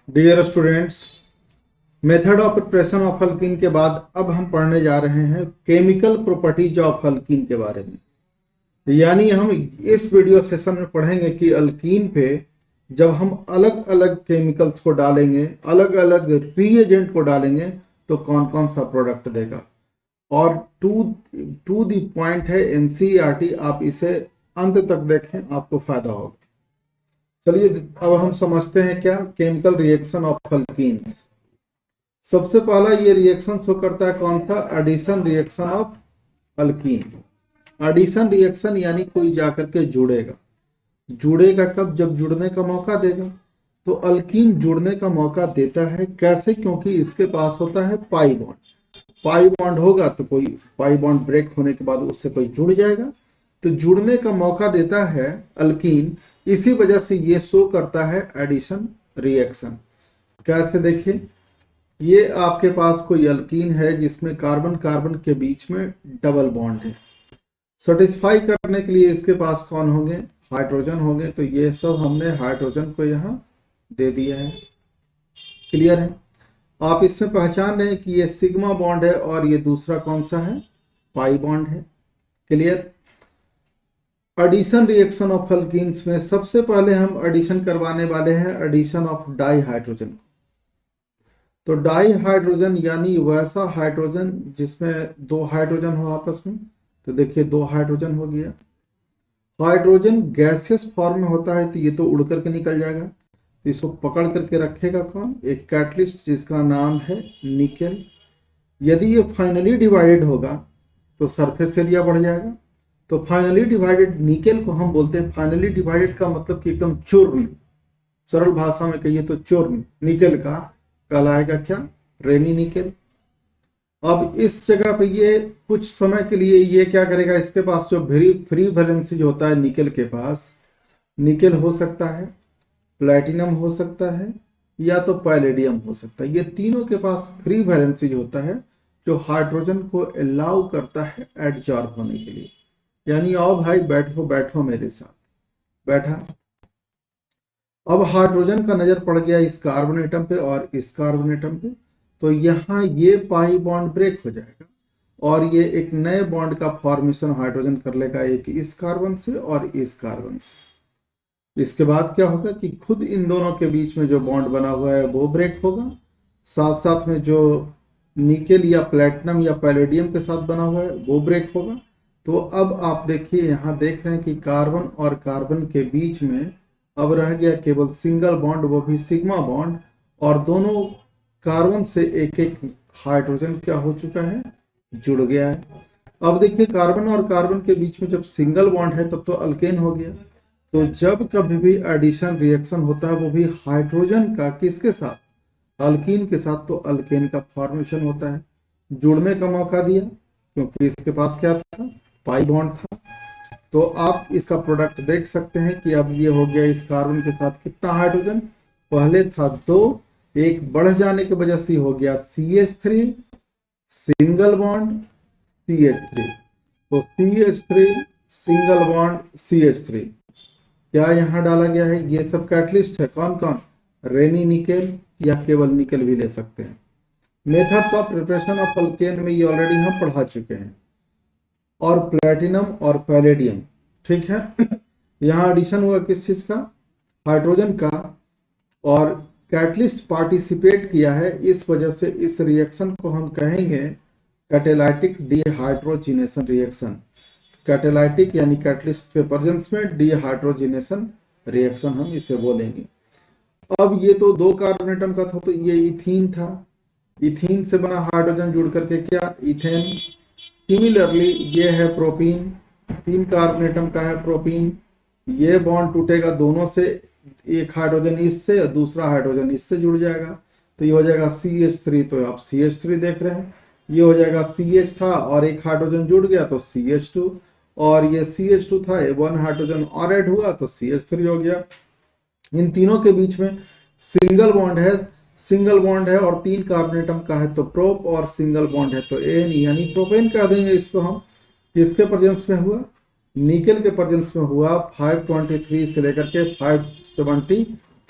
Dear students, method of preparation of alkene के बाद अब हम पढ़ने जा रहे हैं केमिकल प्रॉपर्टीज ऑफ अल्कीन के बारे में। यानी हम इस वीडियो सेशन में पढ़ेंगे कि अल्कीन पे जब हम अलग अलग केमिकल्स को डालेंगे, अलग अलग रीएजेंट को डालेंगे तो कौन कौन सा प्रोडक्ट देगा। और टू टू दी पॉइंट है एनसीईआरटी, आप इसे अंत तक देखें, आपको फायदा होगा। चलिए अब हम समझते हैं क्या केमिकल रिएक्शन ऑफ अल्कीन्स। सबसे पहला ये रिएक्शन शो करता है कौन सा, addition reaction of alkene. Addition reaction यानी कोई जाकर के जुड़ेगा। जुड़ेगा कब? जब जुड़ने का मौका देगा। तो अल्कीन जुड़ने का मौका देता है कैसे? क्योंकि इसके पास होता है पाई बॉन्ड। पाई बॉन्ड होगा तो कोई पाई बॉन्ड ब्रेक होने के बाद उससे कोई जुड़ जाएगा, तो जुड़ने का मौका देता है अल्कीन। इसी वजह से ये शो करता है एडिशन रिएक्शन। कैसे? देखिए, ये आपके पास कोई अल्कीन है जिसमें कार्बन कार्बन के बीच में डबल बॉन्ड है। सेटिस्फाई करने के लिए इसके पास कौन होंगे? हाइड्रोजन होंगे। तो ये सब हमने हाइड्रोजन को यहाँ दे दिया है। क्लियर है? आप इसमें पहचान रहे हैं कि ये सिग्मा बॉन्ड है और ये दूसरा कौन सा है? पाई बॉन्ड है। Clear? Addition reaction of alkenes में सबसे पहले हम एडिशन करवाने वाले हैं एडिशन ऑफ डाई हाइड्रोजन। तो डाई हाइड्रोजन यानी वैसा हाइड्रोजन जिसमें दो हाइड्रोजन हो आपस में। तो देखिए, दो हाइड्रोजन हो गया। हाइड्रोजन गैसियस फॉर्म में होता है तो ये तो उड़ करके निकल जाएगा। तो इसको पकड़ करके रखेगा कौन? एक कैटलिस्ट जिसका नाम है निकेल। यदि ये फाइनली डिवाइडेड होगा तो सरफेस एरिया बढ़ जाएगा। तो फाइनली डिवाइडेड निकेल को हम बोलते हैं, फाइनली डिवाइडेड का मतलब कि एकदम चूर्ण, सरल भाषा में कहिए तो चूर्ण निकेल का कहलाएगा क्या? रेनी निकेल। अब इस जगह पे ये कुछ समय के लिए ये क्या करेगा, इसके पास जो फ्री वैलेंसी जो होता है निकेल के पास, निकेल हो सकता है, प्लैटिनम हो सकता है, या तो पैलेडियम हो सकता है। ये तीनों के पास फ्री वैलेंसी जो होता है जो हाइड्रोजन को अलाउ करता है एडजॉर्ब होने के लिए। यानी आओ भाई बैठो बैठो मेरे साथ। बैठा। अब हाइड्रोजन का नजर पड़ गया इस कार्बन एटम पे और इस कार्बन एटम पे, तो यहाँ ये पाई बॉन्ड ब्रेक हो जाएगा और ये एक नए बॉन्ड का फॉर्मेशन हाइड्रोजन कर लेगा, एक इस कार्बन से और इस कार्बन से। इसके बाद क्या होगा कि खुद इन दोनों के बीच में जो बॉन्ड बना हुआ है वो ब्रेक होगा, साथ साथ में जो निकेल या प्लेटिनम या पैलेडियम के साथ बना हुआ है वो ब्रेक होगा। तो अब आप देखिए, यहाँ देख रहे हैं कि कार्बन और कार्बन के बीच में अब रह गया केवल सिंगल बॉन्ड, वो भी सिग्मा बॉन्ड, और दोनों कार्बन से एक एक हाइड्रोजन क्या हो चुका है? जुड़ गया है। अब देखिए, कार्बन और कार्बन के बीच में जब सिंगल बॉन्ड है तब तो अल्केन हो गया। तो जब कभी भी एडिशन रिएक्शन होता है वो भी हाइड्रोजन का किसके साथ? अल्कीन के साथ, तो अल्केन का फॉर्मेशन होता है। जुड़ने का मौका दिया क्योंकि इसके पास क्या था? पाई बॉन्ड था। तो आप इसका प्रोडक्ट देख सकते हैं कि अब ये हो गया इस कार्बन के साथ कितना हाइड्रोजन? पहले था 2, एक बढ़ जाने की वजह से हो गया CH3, सिंगल बॉन्ड CH3। तो CH3 सिंगल बॉन्ड CH3 क्या यहाँ डाला गया है? ये सब कैटलिस्ट है। कौन कौन? रेनी निकेल या केवल निकेल भी ले सकते हैं। Methods of preparation of alkane में ये ऑलरेडी हम पढ़ा चुके हैं। और प्लेटिनम और पैलेडियम, ठीक है। यहाँ एडिशन हुआ किस चीज का? हाइड्रोजन का, और कैटलिस्ट पार्टिसिपेट किया है, इस वजह से इस रिएक्शन को हम कहेंगे कैटेलाइटिक डिहाइड्रोजिनेशन रिएक्शन। कैटेलाइटिक यानी कैटलिस्ट के प्रेजेंस में डिहाइड्रोजिनेशन रिएक्शन हम इसे बोलेंगे। अब ये तो दो कार्बन एटम का था, तो ये इथीन था। इथीन से बना हाइड्रोजन जुड़ करके क्या? इथेन। सिमिलरली ये है प्रोपीन, 3 कार्बन एटम का है प्रोपीन। ये बॉन्ड टूटेगा दोनों से, एक हाइड्रोजन इससे और दूसरा हाइड्रोजन इससे जुड़ जाएगा, तो ये हो जाएगा CH3। तो आप CH3 देख रहे हैं। ये हो जाएगा CH था और एक हाइड्रोजन जुड़ गया तो CH2, और ये CH2 था, 1 हाइड्रोजन और ऐड हुआ तो CH3 हो गया। इन तीनों के बीच में सिंगल बॉन्ड है, सिंगल बॉन्ड है और 3 कार्बन एटम का है तो प्रोप, और सिंगल बॉन्ड है तो एन यानी प्रोपेन कह देंगे इसको हम। किसके प्रेजेंस में हुआ? निकेल के प्रेजेंस में हुआ। 523 से लेकर के 573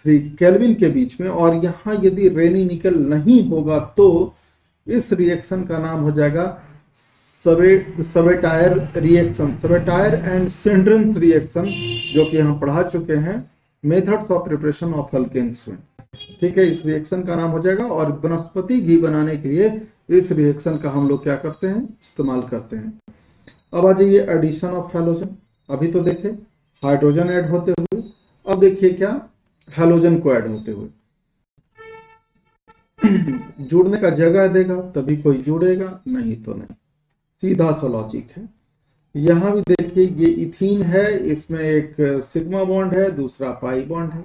3 केल्विन के बीच में, और यहाँ यदि रेनी निकल नहीं होगा तो इस रिएक्शन का नाम हो जाएगा Sabatier reaction, Sabatier and Senderens reaction, जो कि हम पढ़ा चुके हैं methods of preparation of alkanes में। ठीक है, इस रिएक्शन का नाम हो जाएगा। और वनस्पति घी बनाने के लिए इस रिएक्शन का हम लोग क्या करते हैं, इस्तेमाल करते हैं। अब आ जाइए एडिशन ऑफ हैलोजन। अभी तो देखे हाइड्रोजन ऐड होते हुए, अब देखिए क्या हैलोजन को ऐड होते हुए। जुड़ने का जगह देगा तभी कोई जुड़ेगा, नहीं तो नहीं, सीधा सा लॉजिक है। यहां भी देखिए ये इथीन है, इसमें एक सिग्मा बॉन्ड है, दूसरा पाई बॉन्ड है।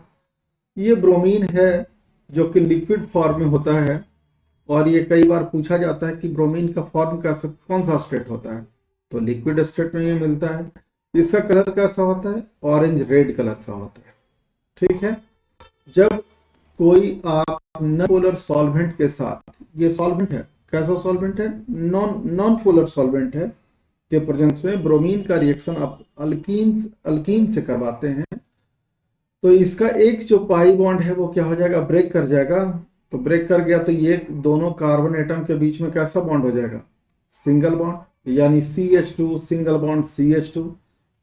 ये ब्रोमीन है जो कि लिक्विड फॉर्म में होता है, और ये कई बार पूछा जाता है कि ब्रोमीन का फॉर्म कैसे, कौन सा स्टेट होता है, तो लिक्विड स्टेट में ये मिलता है। इसका कलर कैसा होता है, ऑरेंज रेड कलर का होता है। ठीक है, जब कोई आप नॉन सॉल्वेंट के साथ, ये सॉल्वेंट है, कैसा सॉल्वेंट है, नॉन पोलर सॉल्वेंट है, के प्रेजेंस में ब्रोमीन का रिएक्शन आप अल्कीन से करवाते हैं, तो इसका एक जो पाई बॉन्ड है वो क्या हो जाएगा, ब्रेक कर जाएगा। तो ब्रेक कर गया तो ये दोनों कार्बन एटम के बीच में कैसा बॉन्ड हो जाएगा, सिंगल बॉन्ड, यानी CH2 सिंगल बॉन्ड CH2।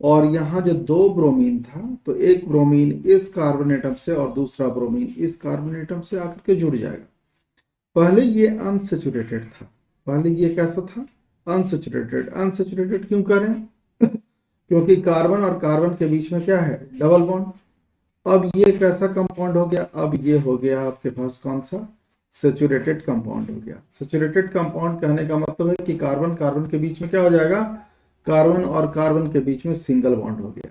और यहाँ जो दो ब्रोमीन था, तो एक ब्रोमीन इस कार्बन एटम से और दूसरा ब्रोमीन इस कार्बन एटम से आकर के जुड़ जाएगा। पहले ये अनसेचुरेटेड था, पहले ये कैसा था, अनसेचुरेटेड। अनसेचुरेटेड क्यों करें क्योंकि कार्बन और कार्बन के बीच में क्या है, डबल बॉन्ड। अब ये कैसा कंपाउंड हो गया, अब ये हो गया आपके पास कौन सा, सेचुरेटेड कंपाउंड हो गया। सेचुरेटेड कंपाउंड कहने का मतलब है कि कार्बन कार्बन के बीच में क्या हो जाएगा, कार्बन और कार्बन के बीच में सिंगल बॉन्ड हो गया।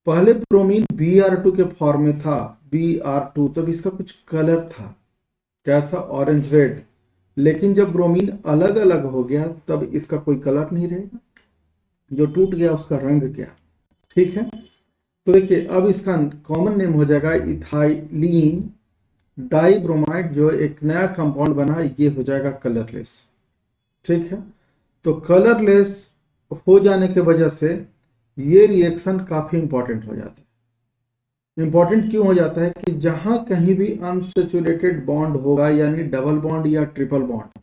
पहले ब्रोमीन Br2 के फॉर्म में था, Br2, तब इसका कुछ कलर था, कैसा, ऑरेंज रेड। लेकिन जब ब्रोमीन अलग अलग हो गया तब इसका कोई कलर नहीं रहेगा, जो टूट गया उसका रंग क्या। ठीक है, तो देखिए अब इसका कॉमन नेम हो जाएगा इथाइलीन डाइब्रोमाइड, जो एक नया कंपाउंड बना, ये हो जाएगा कलरलेस। ठीक है, तो कलरलेस हो जाने के वजह से ये रिएक्शन काफी इंपॉर्टेंट हो जाता है। इंपॉर्टेंट क्यों हो जाता है कि जहां कहीं भी अनसेचुरेटेड बॉन्ड होगा, यानी डबल बॉन्ड या ट्रिपल बॉन्ड,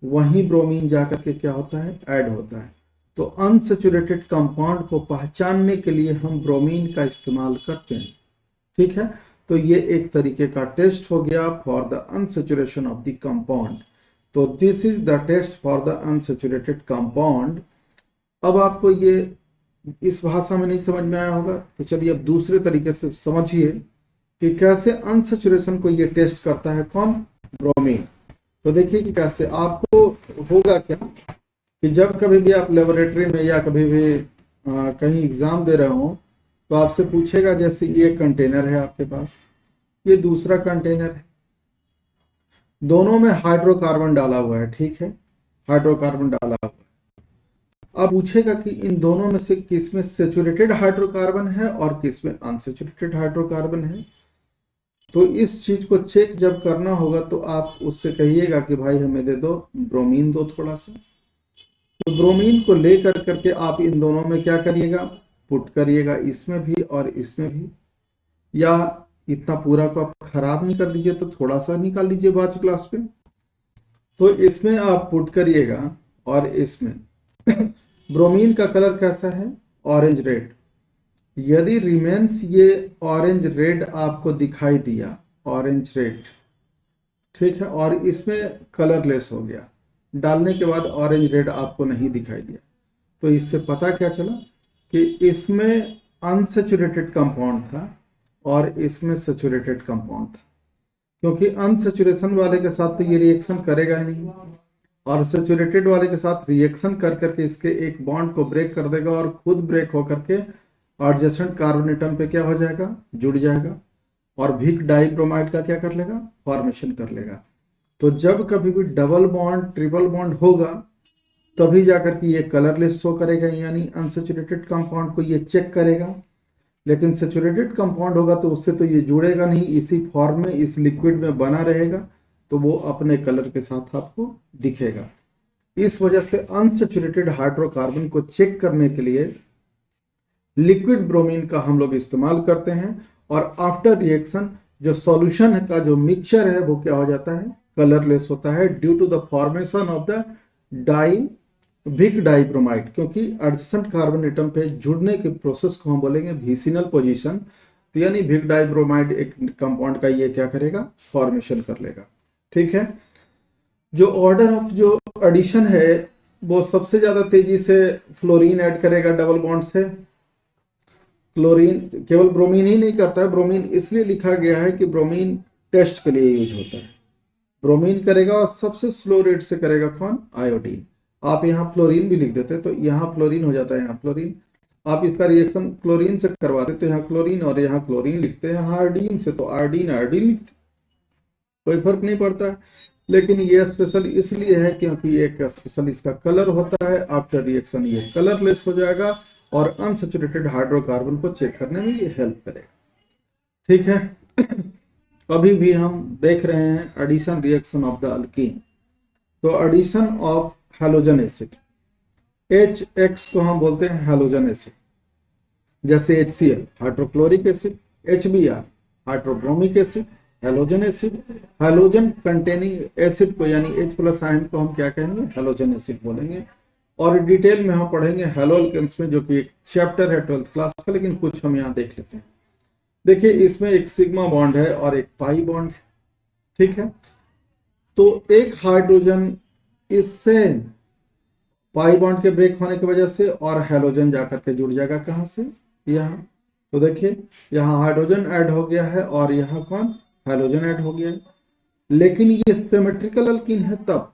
वहीं ब्रोमीन जाकर के क्या होता है, ऐड होता है। तो अनसेचुरेटेड कंपाउंड को पहचानने के लिए हम ब्रोमीन का इस्तेमाल करते हैं। ठीक है, तो ये एक तरीके का टेस्ट हो गया for the unsaturation of the compound. तो this is the test for the unsaturated compound. अब आपको ये इस भाषा में नहीं समझ में आया होगा, तो चलिए अब दूसरे तरीके से समझिए कि कैसे अनसेचुरेशन को ये टेस्ट करता है, कौन, ब्रोमीन। तो देखिए कि कैसे आपको होगा क्या कि जब कभी भी आप लेबोरेटरी में या कभी भी कहीं एग्जाम दे रहे हो, तो आपसे पूछेगा, जैसे ये कंटेनर है आपके पास, ये दूसरा कंटेनर है, दोनों में हाइड्रोकार्बन डाला हुआ है। ठीक है, हाइड्रोकार्बन डाला हुआ है। अब पूछेगा कि इन दोनों में से किस में सेचुरेटेड हाइड्रोकार्बन है और किस में अनसेचुरेटेड हाइड्रोकार्बन है। तो इस चीज को चेक जब करना होगा तो आप उससे कहिएगा कि भाई हमें दे दो ब्रोमीन, दो थोड़ा सा। तो ब्रोमीन को ले करके आप इन दोनों में क्या करिएगा, पुट करिएगा, इसमें भी और इसमें भी, या इतना पूरा को आप खराब नहीं कर दीजिए, तो थोड़ा सा निकाल लीजिए बाच ग्लास पे। तो इसमें आप पुट करिएगा और इसमें ब्रोमीन का कलर कैसा है, ऑरेंज रेड। यदि रिमेन्स ये ऑरेंज रेड आपको दिखाई दिया, ऑरेंज रेड, ठीक है, और इसमें कलरलेस हो गया, डालने के बाद ऑरेंज रेड आपको नहीं दिखाई दिया, तो इससे पता क्या चला कि इसमें अनसेचुरेटेड कंपाउंड था और इसमें सेचुरेटेड कंपाउंड था। क्योंकि अनसेचुरेशन वाले के साथ तो ये रिएक्शन करेगा ही नहीं, और सेचुरेटेड वाले के साथ रिएक्शन कर करके इसके एक बॉन्ड को ब्रेक कर देगा और खुद ब्रेक होकर के एडजेसेंट कार्बन एटम पे क्या हो जाएगा, जुड़ जाएगा, और भिक डाइब्रोमाइड का क्या कर लेगा, फॉर्मेशन कर लेगा। तो जब कभी भी डबल बॉन्ड ट्रिपल बॉन्ड होगा तभी जाकर के ये कलरलेस शो करेगा, यानी अनसेचुरेटेड कंपाउंड को ये चेक करेगा। लेकिन सेचुरेटेड कंपाउंड होगा तो उससे तो ये जुड़ेगा नहीं, इसी फॉर्म में इस लिक्विड में बना रहेगा, तो वो अपने कलर के साथ आपको दिखेगा। इस वजह से अनसेचुरेटेड हाइड्रोकार्बन को चेक करने के लिए लिक्विड ब्रोमीन का हम लोग इस्तेमाल करते हैं, और आफ्टर रिएक्शन जो सॉल्यूशन का जो मिक्सचर है वो क्या हो जाता है, कलरलेस होता है due to the formation of the di vic dibromide, क्योंकि एडजेसेंट कार्बन एटम पे जुड़ने के प्रोसेस को हम बोलेंगे विसिनल पोजीशन। तो यानी विक डाइब्रोमाइड एक कंपाउंड का ये क्या करेगा, फॉर्मेशन कर लेगा। ठीक है, जो ऑर्डर ऑफ जो एडिशन है वो सबसे ज्यादा तेजी से फ्लोरीन ऐड करेगा डबल बॉन्ड से। क्लोरीन केवल ब्रोमीन ही नहीं करता है, ब्रोमीन इसलिए लिखा गया है कि ब्रोमीन टेस्ट के लिए यूज होता है। ब्रोमीन करेगा और सबसे स्लो रेट से करेगा कौन, आयोडीन। आप यहाँ फ्लोरीन भी लिख देते तो यहाँ फ्लोरीन हो जाता है, यहाँ फ्लोरीन। आप इसका रिएक्शन क्लोरीन से करवाते तो यहाँ क्लोरीन, और यहाँ क्लोरीन लिखते हैं, यहाँ आयोडीन से तो आयोडीन आयोडीन लिखते, कोई फर्क नहीं पड़ता है। लेकिन ये स्पेशल इसलिए है क्योंकि एक स्पेशल इसका कलर होता है, आफ्टर रिएक्शन ये कलरलेस हो जाएगा और अनसैचुरेटेड हाइड्रोकार्बन को चेक करने में ये हेल्प करेगा। ठीक है, अभी भी हम देख रहे हैं addition reaction of the alkene. तो addition of halogen acid, HX को हम बोलते हैं हैलोजन एसिड, जैसे HCl hydrochloric acid, HBr hydrobromic acid, halogen acid. Halogen containing acid को यानी H+ आयन को हम क्या कहेंगे, हैलोजन एसिड बोलेंगे। और डिटेल में हम पढ़ेंगे हैलो अल्केन्स में, जो कि एक चैप्टर है 12th क्लास का, लेकिन कुछ हम यहाँ देख लेते हैं। देखिए इसमें एक सिग्मा बॉन्ड है और एक पाई बॉन्ड है। ठीक है, तो एक हाइड्रोजन इससे पाई बॉन्ड के ब्रेक होने की वजह से और हैलोजन जाकर के जुड़ जाएगा कहां से, यहाँ। तो देखिए यहाँ हाइड्रोजन ऐड हो गया है और यहाँ कौन, हैलोजन ऐड हो गया है। लेकिन ये सिमेट्रिकल अल्कीन है, तब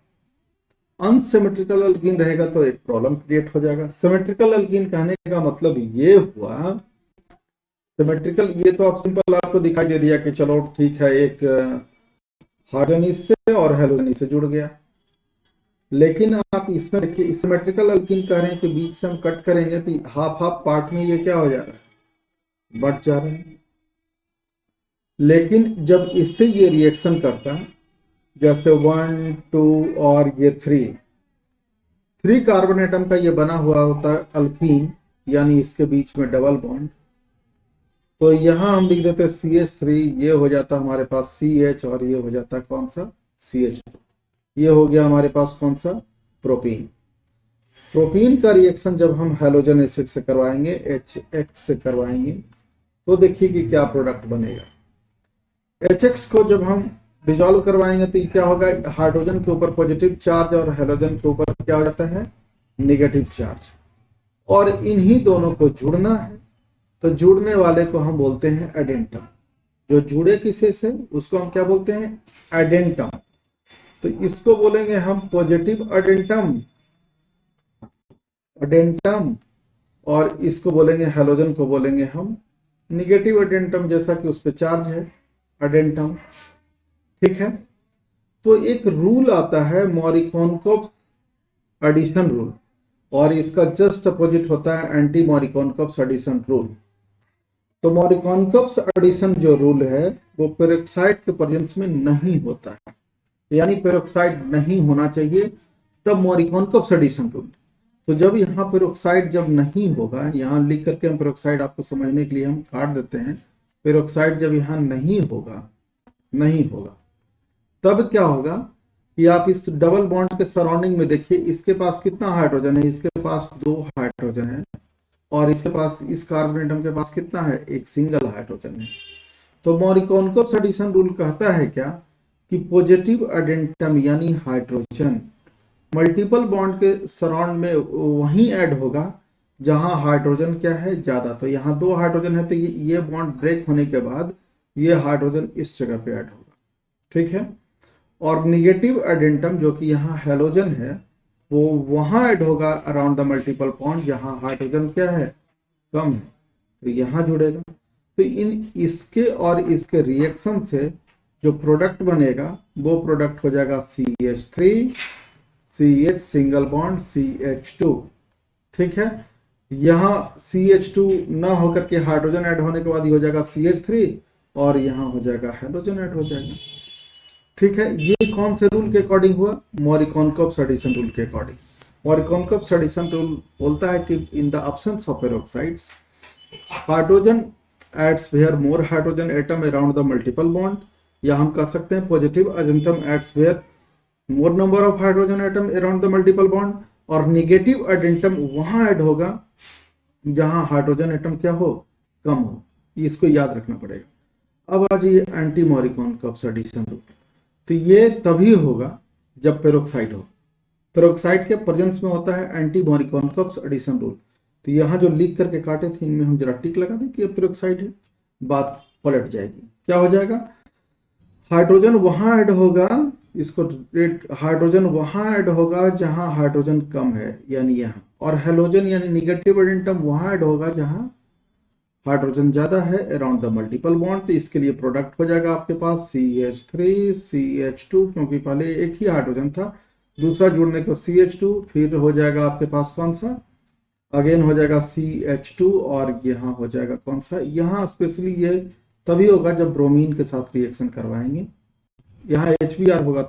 अनसिमेट्रिकल अल्कीन रहेगा तो एक प्रॉब्लम क्रिएट हो जाएगा। सिमेट्रिकल अल्कीन कहने का मतलब ये हुआ, सिमेट्रिकल ये तो आप सिंपल आपको दिखाई दे दिया कि चलो ठीक है, एक हाइड्रोजन इससे और हैलोजन इससे जुड़ गया। लेकिन आप इसमें देखिए सिमेट्रिकल अल्कीन कह रहे हैं कि बीच से हम कट करेंगे तो हाफ हाफ पार्ट में ये क्या हो जा रहा है, बढ़ जा रहा है। लेकिन जब इससे ये रिएक्शन करता है, जैसे 1 2 और ये 3 कार्बन एटम का ये बना हुआ होता है अल्कीन, यानी इसके बीच में डबल बॉन्ड। तो यहां हम लिख देते हैं CH3, ये हो जाता है हमारे पास CH, और ये हो जाता है कौन सा, CH2। ये हो गया हमारे पास कौन सा, प्रोपीन। प्रोपीन का रिएक्शन जब हम हैलोजन एसिड से करवाएंगे, HX से करवाएंगे, तो देखिए कि क्या प्रोडक्ट बनेगा। HX को जब हम डिजोल्व करवाएंगे तो क्या होगा, हाइड्रोजन के ऊपर पॉजिटिव चार्ज और हैलोजन के ऊपर क्या हो जाता है, नेगेटिव चार्ज। और इन्हीं दोनों को जुड़ना है, तो जुड़ने वाले को हम बोलते हैं एडेंटम। जो जुड़े किसी से उसको हम क्या बोलते हैं, एडेंटम। तो इसको बोलेंगे हम पॉजिटिव एडेंटम, एडेंटम, और इसको बोलेंगे हैलोजन को बोलेंगे हम निगेटिव एडेंटम, जैसा कि उस पर चार्ज है, एडेंटम। ठीक है, तो एक रूल आता है मॉरिकोनकोव एडिशन रूल, और इसका जस्ट अपोजिट होता है एंटी मॉरिकोनकोव एडिशन रूल। तो मॉरिकोनकोव एडिशन जो रूल है वो पेरोक्साइड के प्रेजेंस में नहीं होता है, यानी पेरोक्साइड नहीं होना चाहिए, तब मॉरिकोनकोव एडिशन रूल। तो जब यहाँ पेरोक्साइड जब नहीं होगा, यहाँ लिख करके हम पेरोक्साइड आपको समझने के लिए हम काट देते हैं, पेरोक्साइड जब यहाँ नहीं होगा तब क्या होगा कि आप इस डबल बॉन्ड के सराउंडिंग में देखिए, इसके पास कितना हाइड्रोजन है, इसके पास 2 हाइड्रोजन है, और इसके पास इस कार्बन एटम के पास कितना है, एक सिंगल हाइड्रोजन है। तो मॉरिकोनकोव एडिशन रूल कहता है क्या कि पॉजिटिव एडेंटम यानी हाइड्रोजन मल्टीपल बॉन्ड के सराउंड में वहीं ऐड होगा जहां हाइड्रोजन क्या है, ज्यादा। तो यहाँ 2 हाइड्रोजन है, तो ये बॉन्ड ब्रेक होने के बाद ये हाइड्रोजन इस जगह पे ऐड होगा। ठीक है, और निगेटिव एडेंटम जो कि यहाँ हैलोजन है, वो वहां ऐड होगा अराउंड द मल्टीपल बॉन्ड जहां हाइड्रोजन क्या है, कम है, तो यहाँ जुड़ेगा। तो इसके और इसके रिएक्शन से जो प्रोडक्ट बनेगा वो प्रोडक्ट हो जाएगा CH3 CH single bond CH2। ठीक है, यहाँ CH2 ना होकर के हाइड्रोजन ऐड होने के बाद ही हो जाएगा CH3, और यहाँ हो जाएगा हैलोजन ऐड हो जाएगा। ठीक है, ये कौन से रूल के अकॉर्डिंग हुआ, मॉरिकोनकोव एडिशन रूल के अकॉर्डिंग। मॉरिकोनकोव एडिशन रूल बोलता है कि in the absence of peroxides, hydrogen adds where more hydrogen atom around the multiple bond, या हम कह सकते हैं positive addendum adds where more number of hydrogen atom around the multiple bond, और negative addendum वहां ऐड होगा जहां hydrogen atom क्या हो, कम हो। इसको याद रखना पड़ेगा। अब आ जाइए anti Markovnikov's addition rule. तो ये तभी होगा जब पेरोक्साइड हो। पेरोक्साइड के प्रेजेंस में होता है anti Markovnikov's addition rule. तो यहाँ जो लिख करके काटे थे इनमें हम जरा टिक लगा दें कि ये पेरोक्साइड है, बात पलट जाएगी। क्या हो जाएगा, हाइड्रोजन वहां ऐड होगा, इसको हाइड्रोजन वहां ऐड होगा जहां हाइड्रोजन कम है, यानी यहाँ, और हेलोजन यानी निगेटिव एडेंटम वहां ऐड होगा जहां हाइड्रोजन ज्यादा है अराउंड द मल्टीपल बॉन्ड। तो इसके लिए प्रोडक्ट हो जाएगा आपके पास CH3 CH2, क्योंकि पहले एक ही हाइड्रोजन था, दूसरा जुड़ने को CH2, फिर हो जाएगा आपके पास कौन सा, अगेन हो जाएगा CH2, और यहाँ हो जाएगा कौन सा, यहाँ स्पेशली ये तभी होगा जब ब्रोमीन के साथ रिएक्शन करवाएंगे। यहाँ HBr होगा,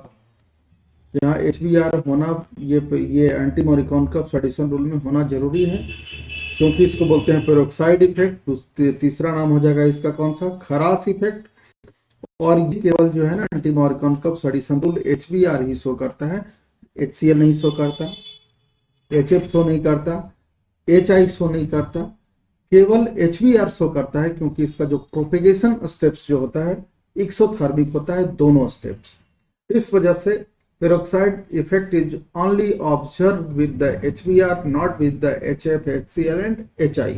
यहाँ HBr होना ये anti Markovnikov's addition rule में होना जरूरी है, क्योंकि इसको बोलते हैं पेरोक्साइड इफेक्ट। तीसरा नाम हो जाएगा इसका कौन सा, खरास इफेक्ट। और ये केवल जो है ना anti Markovnikov's addition rule HBr ही शो करता है, HCl नहीं शो करता, HF शो नहीं करता, HI शो नहीं करता, केवल HBr शो करता है, क्योंकि इसका जो प्रोपेगेशन स्टेप्स जो होता है एक्सोथर्मिक होता है, दोनों स्टेप्स। इस वजह से peroxide effect is only observe with the HBr, not with the HF, HCl and HI।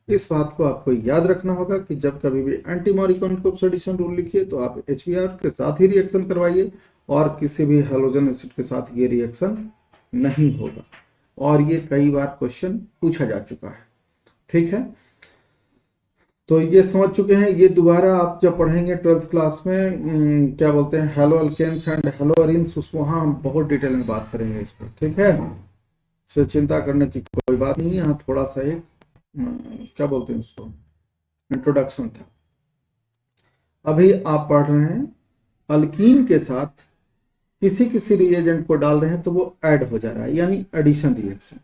इस बात को आपको याद रखना होगा कि जब कभी भी anti Markovnikov's addition rule लिखिए तो आप HBr के साथ ही रिएक्शन करवाइए, और किसी भी हैलोजन एसिड के साथ ये रिएक्शन नहीं होगा। और ये कई बार क्वेश्चन पूछा जा चुका है, ठीक है। तो ये समझ चुके हैं। ये दोबारा आप जब पढ़ेंगे 12th क्लास में क्या बोलते हैं hello alkanes and hello arenes, उस वहाँ हम बहुत डिटेल में बात करेंगे इस पर, ठीक है। से चिंता करने की कोई बात नहीं है। यहाँ थोड़ा सा एक क्या बोलते हैं उसको, इंट्रोडक्शन था। अभी आप पढ़ रहे हैं अल्कीन के साथ किसी किसी रिएजेंट को डाल रहे हैं तो वो ऐड हो जा रहा है, यानी एडिशन रिएक्शन।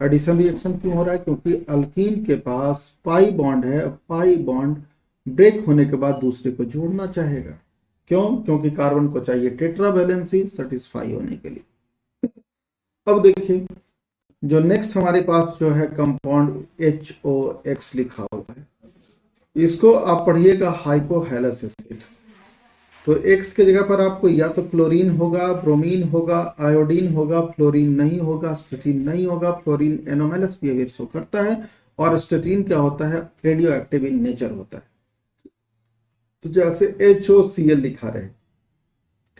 एडिशन रिएक्शन क्यों हो रहा है, क्योंकि अल्कीन के पास पाई बॉन्ड है, पाई बॉन्ड ब्रेक होने के बाद दूसरे को जोड़ना चाहेगा। क्यों, क्योंकि कार्बन को चाहिए टेट्रा वैलेंसी सेटिस्फाई होने के लिए। अब देखिए जो नेक्स्ट हमारे पास जो है कंपाउंड HOX लिखा हुआ है, इसको आप पढ़िएगा हाइपोहेलस एसिड। तो X के जगह पर आपको या तो क्लोरीन होगा, ब्रोमीन होगा, आयोडीन होगा, फ्लोरीन नहीं होगा, स्टेटीन नहीं होगा। फ्लोरीन एनोमैलस बिहेवियर शो करता है, और स्टेटीन क्या होता है, रेडियो एक्टिव इन नेचर होता है। तो जैसे HOCl लिखा रहे,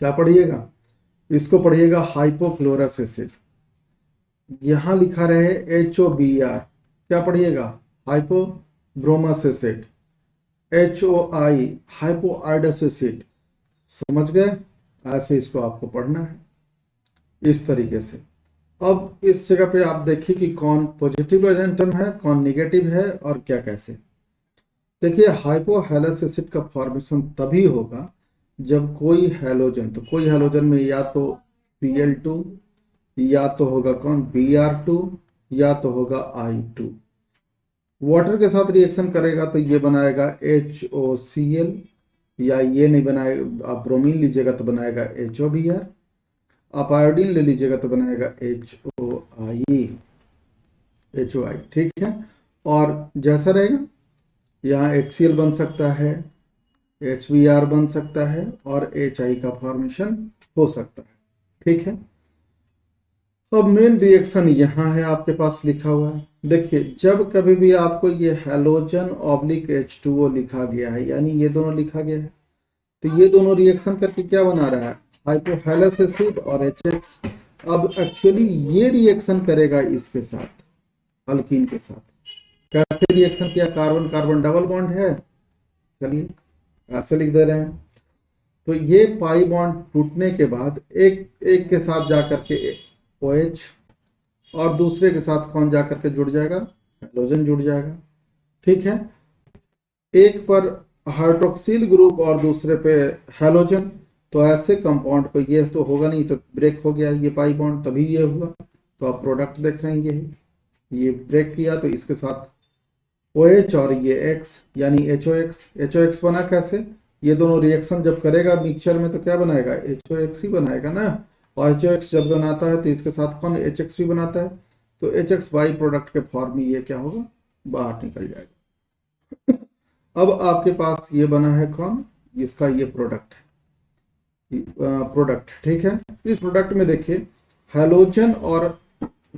क्या पढ़िएगा, इसको पढ़िएगा हाइपोक्लोरस एसिड। यहां लिखा रहे HOBr, क्या पढ़िएगा, hypobromous acid. HOI hypoiodous acid. समझ गए, ऐसे इसको आपको पढ़ना है इस तरीके से। अब इस जगह पे आप देखिए कि कौन पॉजिटिव एजेंटम है, कौन निगेटिव है, और क्या कैसे। देखिए हाइपोहेलस एसिड का फॉर्मेशन तभी होगा जब कोई हैलोजन, तो कोई हैलोजन में या तो Cl2, या तो होगा कौन Br2, या तो होगा I2। वाटर के साथ रिएक्शन करेगा तो ये बनाएगा HOCl, या ये नहीं बनाएगा, आप ब्रोमीन लीजिएगा तो बनाएगा HOBr, आप आयोडीन ले लीजिएगा तो बनाएगा HOI, ठीक है। और जैसा रहेगा यहाँ HCl बन सकता है, HBr बन सकता है, और HI का फॉर्मेशन हो सकता है, ठीक है। अब मेन रिएक्शन यहाँ है आपके पास लिखा हुआ है। देखिए जब कभी भी आपको ये हैलोजन ऑब्लिक H2O लिखा गया है, यानी ये दोनों लिखा गया है, तो ये दोनों रिएक्शन करके क्या बना रहा है, हाइपोहेलस एसिड और HX। अब एक्चुअली ये रिएक्शन करेगा इसके साथ, अल्कीन के साथ। कैसे रिएक्शन किया, कार्बन कार्बन डबल बॉन्ड है, चलिए ऐसे लिख दे रहे हैं। तो ये पाई बॉन्ड टूटने के बाद एक के साथ जाकर के OH, और दूसरे के साथ कौन जाकर के जुड़ जाएगा, हैलोजन जुड़ जाएगा, ठीक है। एक पर हाइड्रोक्सिल ग्रुप और दूसरे पे हैलोजन, तो ऐसे कंपाउंड को ये तो होगा नहीं, तो ब्रेक हो गया ये पाई बॉन्ड, तभी ये हुआ। तो आप प्रोडक्ट देख रहे हैं, ये ब्रेक किया तो इसके साथ OH और ये X यानी HOX। HOX बना कैसे? ये दोनों रिएक्शन जब करेगा मिक्सचर में तो क्या बनाएगा? HOX ही बनाएगा ना। और HOX जब बनाता है तो इसके साथ कौन HX भी बनाता है, तो HX बाई प्रोडक्ट के फॉर्म में ये क्या होगा? बाहर निकल जाएगा। अब आपके पास ये बना है कौन? इसका ये प्रोडक्ट है, प्रोडक्ट। ठीक है, इस प्रोडक्ट में देखिए हैलोजन और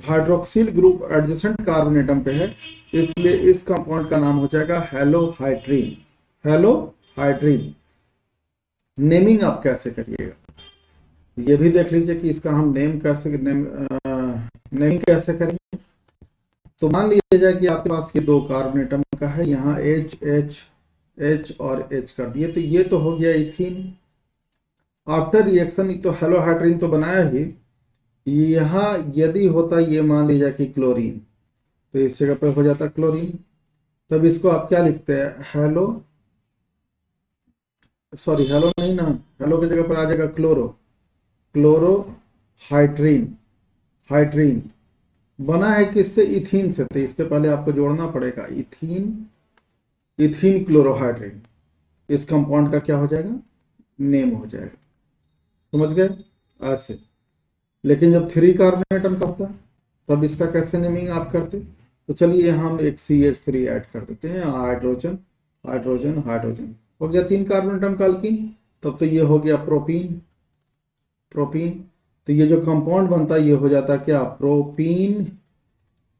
hydroxyl group adjacent carbon atom पे है, इसलिए इस कंपाउंड का नाम हो जाएगा हेलोहाइड्रीन। हेलोहाइड्रीन। नेमिंग आप कैसे करिएगा ये भी देख लीजिए कि इसका हम नेमिंग कैसे करेंगे। तो मान लीजिए जाए कि आपके पास ये दो कार्बन एटम का है, यहाँ H H H और H कर दिए, तो ये तो हो गया इथीन। आफ्टर रिएक्शन तो हेलोहाइड्रीन तो बनाया ही, यहाँ यदि होता ये मान लीजिए कि क्लोरीन, तो इस जगह पर हो जाता क्लोरीन। तब इसको आप क्या लिखते हैं? हेलो, सॉरी हेलो नहीं ना, हेलो की जगह पर आ जाएगा क्लोरो। Chloro hydrin. हाइड्रीन बना है किससे? इथीन से, तो इसके पहले आपको जोड़ना पड़ेगा इथीन। इथीन क्लोरोहाइड्रीन, इस कंपाउंड का क्या हो जाएगा? नेम हो जाएगा। समझ गए? ऐसे। लेकिन जब 3 कार्बन एटम का होता है तब इसका कैसे नेमिंग आप करते? तो चलिए यहाँ हम एक CH3 ऐड कर देते हैं, हाइड्रोजन हाइड्रोजन हाइड्रोजन, हो गया 3 कार्बन एटम का अल्कीन। तब तो ये हो गया प्रोपीन। प्रोपीन, तो ये जो कंपाउंड बनता है ये हो जाता है क्या? प्रोपीन।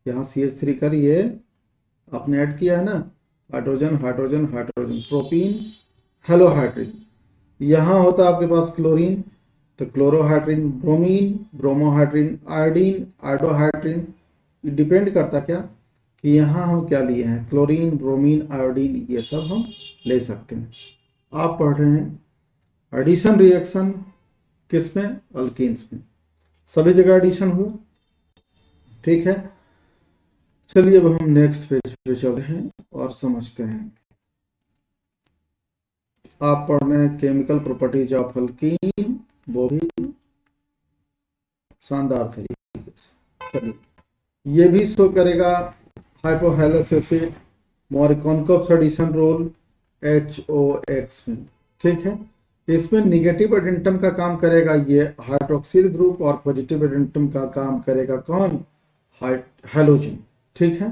यहाँ CH3 करिए, आपने ऐड किया है ना, हाइड्रोजन हाइड्रोजन हाइड्रोजन, प्रोपीन हेलोहाइड्रीन। यहाँ होता है आपके पास क्लोरीन, तो क्लोरोहाइड्रीन, ब्रोमीन ब्रोमोहाइड्रीन, आयोडीन आयोडोहाइड्रीन। डिपेंड करता क्या कि यहाँ हम क्या लिए हैं? क्लोरीन ब्रोमीन आयोडीन, ये सब हम ले सकते हैं। आप पढ़ रहे हैं एडिशन रिएक्शन किस में? अल्कीन्स में। सभी जगह एडिशन हुआ। ठीक है, चलिए अब हम नेक्स्ट पेज पे चलते हैं और समझते हैं। आप पढ़ रहे हैं केमिकल प्रॉपर्टीज ऑफ अल्कीन, वो भी शानदार तरीके से। चलिए, ये भी शो करेगा hypohalous acid Markovnikov's addition rule HOX में। ठीक है, इसमें निगेटिव एडेंटम का काम करेगा ये हाइड्रोक्सिल ग्रुप, और पॉजिटिव एडेंटम का काम करेगा कौन? हैलोजन। ठीक है,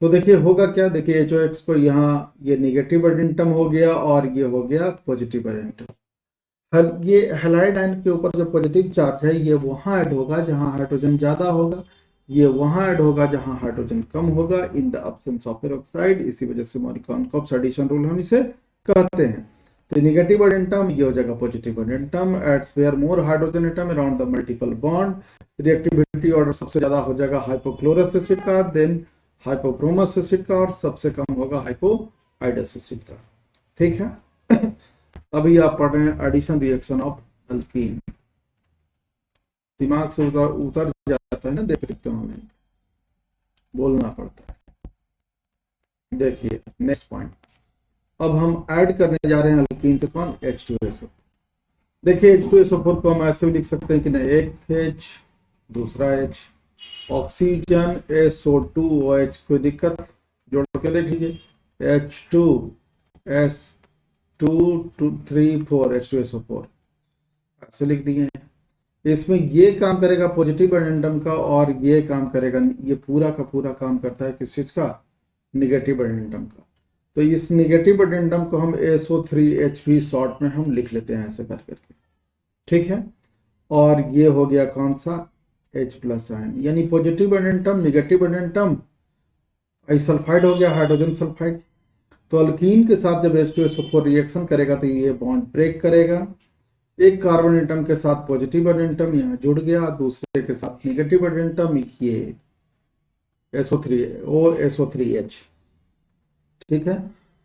तो देखिए होगा क्या? देखिए HOX को यहाँ ये निगेटिव एडेंटम हो गया और ये हो गया पॉजिटिव एडेंटम। ये हैलाइड आयन के ऊपर जो पॉजिटिव चार्ज है ये वहां ऐड होगा जहां हाइड्रोजन ज्यादा होगा, ये वहां ऐड होगा जहां हाइड्रोजन कम होगा, इन द एब्सेंस ऑफ पेरोक्साइड। इसी वजह से मॉरिकॉनकॉप्स एडिशन रूल हम इसे कहते हैं। तो नेगेटिव एडेंटम ये हो जाएगा positive addendum, adds where more hydrogen atom around the multiple bond. Reactivity order सबसे ज्यादा हो जाएगा हाइपोक्लोरस एसिड का, देन हाइपोब्रोमस एसिड का, और सबसे कम होगा हाइपोआइडस एसिड का। ठीक है, अभी आप पढ़ रहे हैं एडिशन रिएक्शन ऑफ अल्कीन। दिमाग से उतर उतर जाता है ना, देखते हो हमें बोलना पड़ता है। देखिए नेक्स्ट पॉइंट, अब हम ऐड करने जा रहे हैं अल्कीन से कौन? H2SO। देखिए H2SO4 को हम ऐसे भी लिख सकते हैं कि नहीं, एक H दूसरा H, ऑक्सीजन SO2 OH, कोई दिक्कत? जोड़ के देख लीजिए H2S 2 2 3 4 H2SO4 ऐसे लिख दिए हैं। इसमें ये काम करेगा पॉजिटिव एडेंटम का, और ये काम करेगा, ये पूरा का पूरा काम करता है किस चीज का? निगेटिव एडेंटम का। तो इस निगेटिव एडेंटम को हम SO3H भी शॉर्ट में हम लिख लेते हैं ऐसे कर करके। ठीक है, और ये हो गया कौन सा? H+ आयन, यानी पॉजिटिव एडेंटम निगेटिव एडेंटम सल्फाइड हो गया, हाइड्रोजन सल्फाइड। तो अल्कीन के साथ जब H2SO4 रिएक्शन करेगा तो ये बॉन्ड ब्रेक करेगा, एक कार्बन एटम के साथ पॉजिटिव एडेंटम यहाँ जुड़ गया, दूसरे के साथ निगेटिव एडेंटम, ये OSO3H। ठीक है,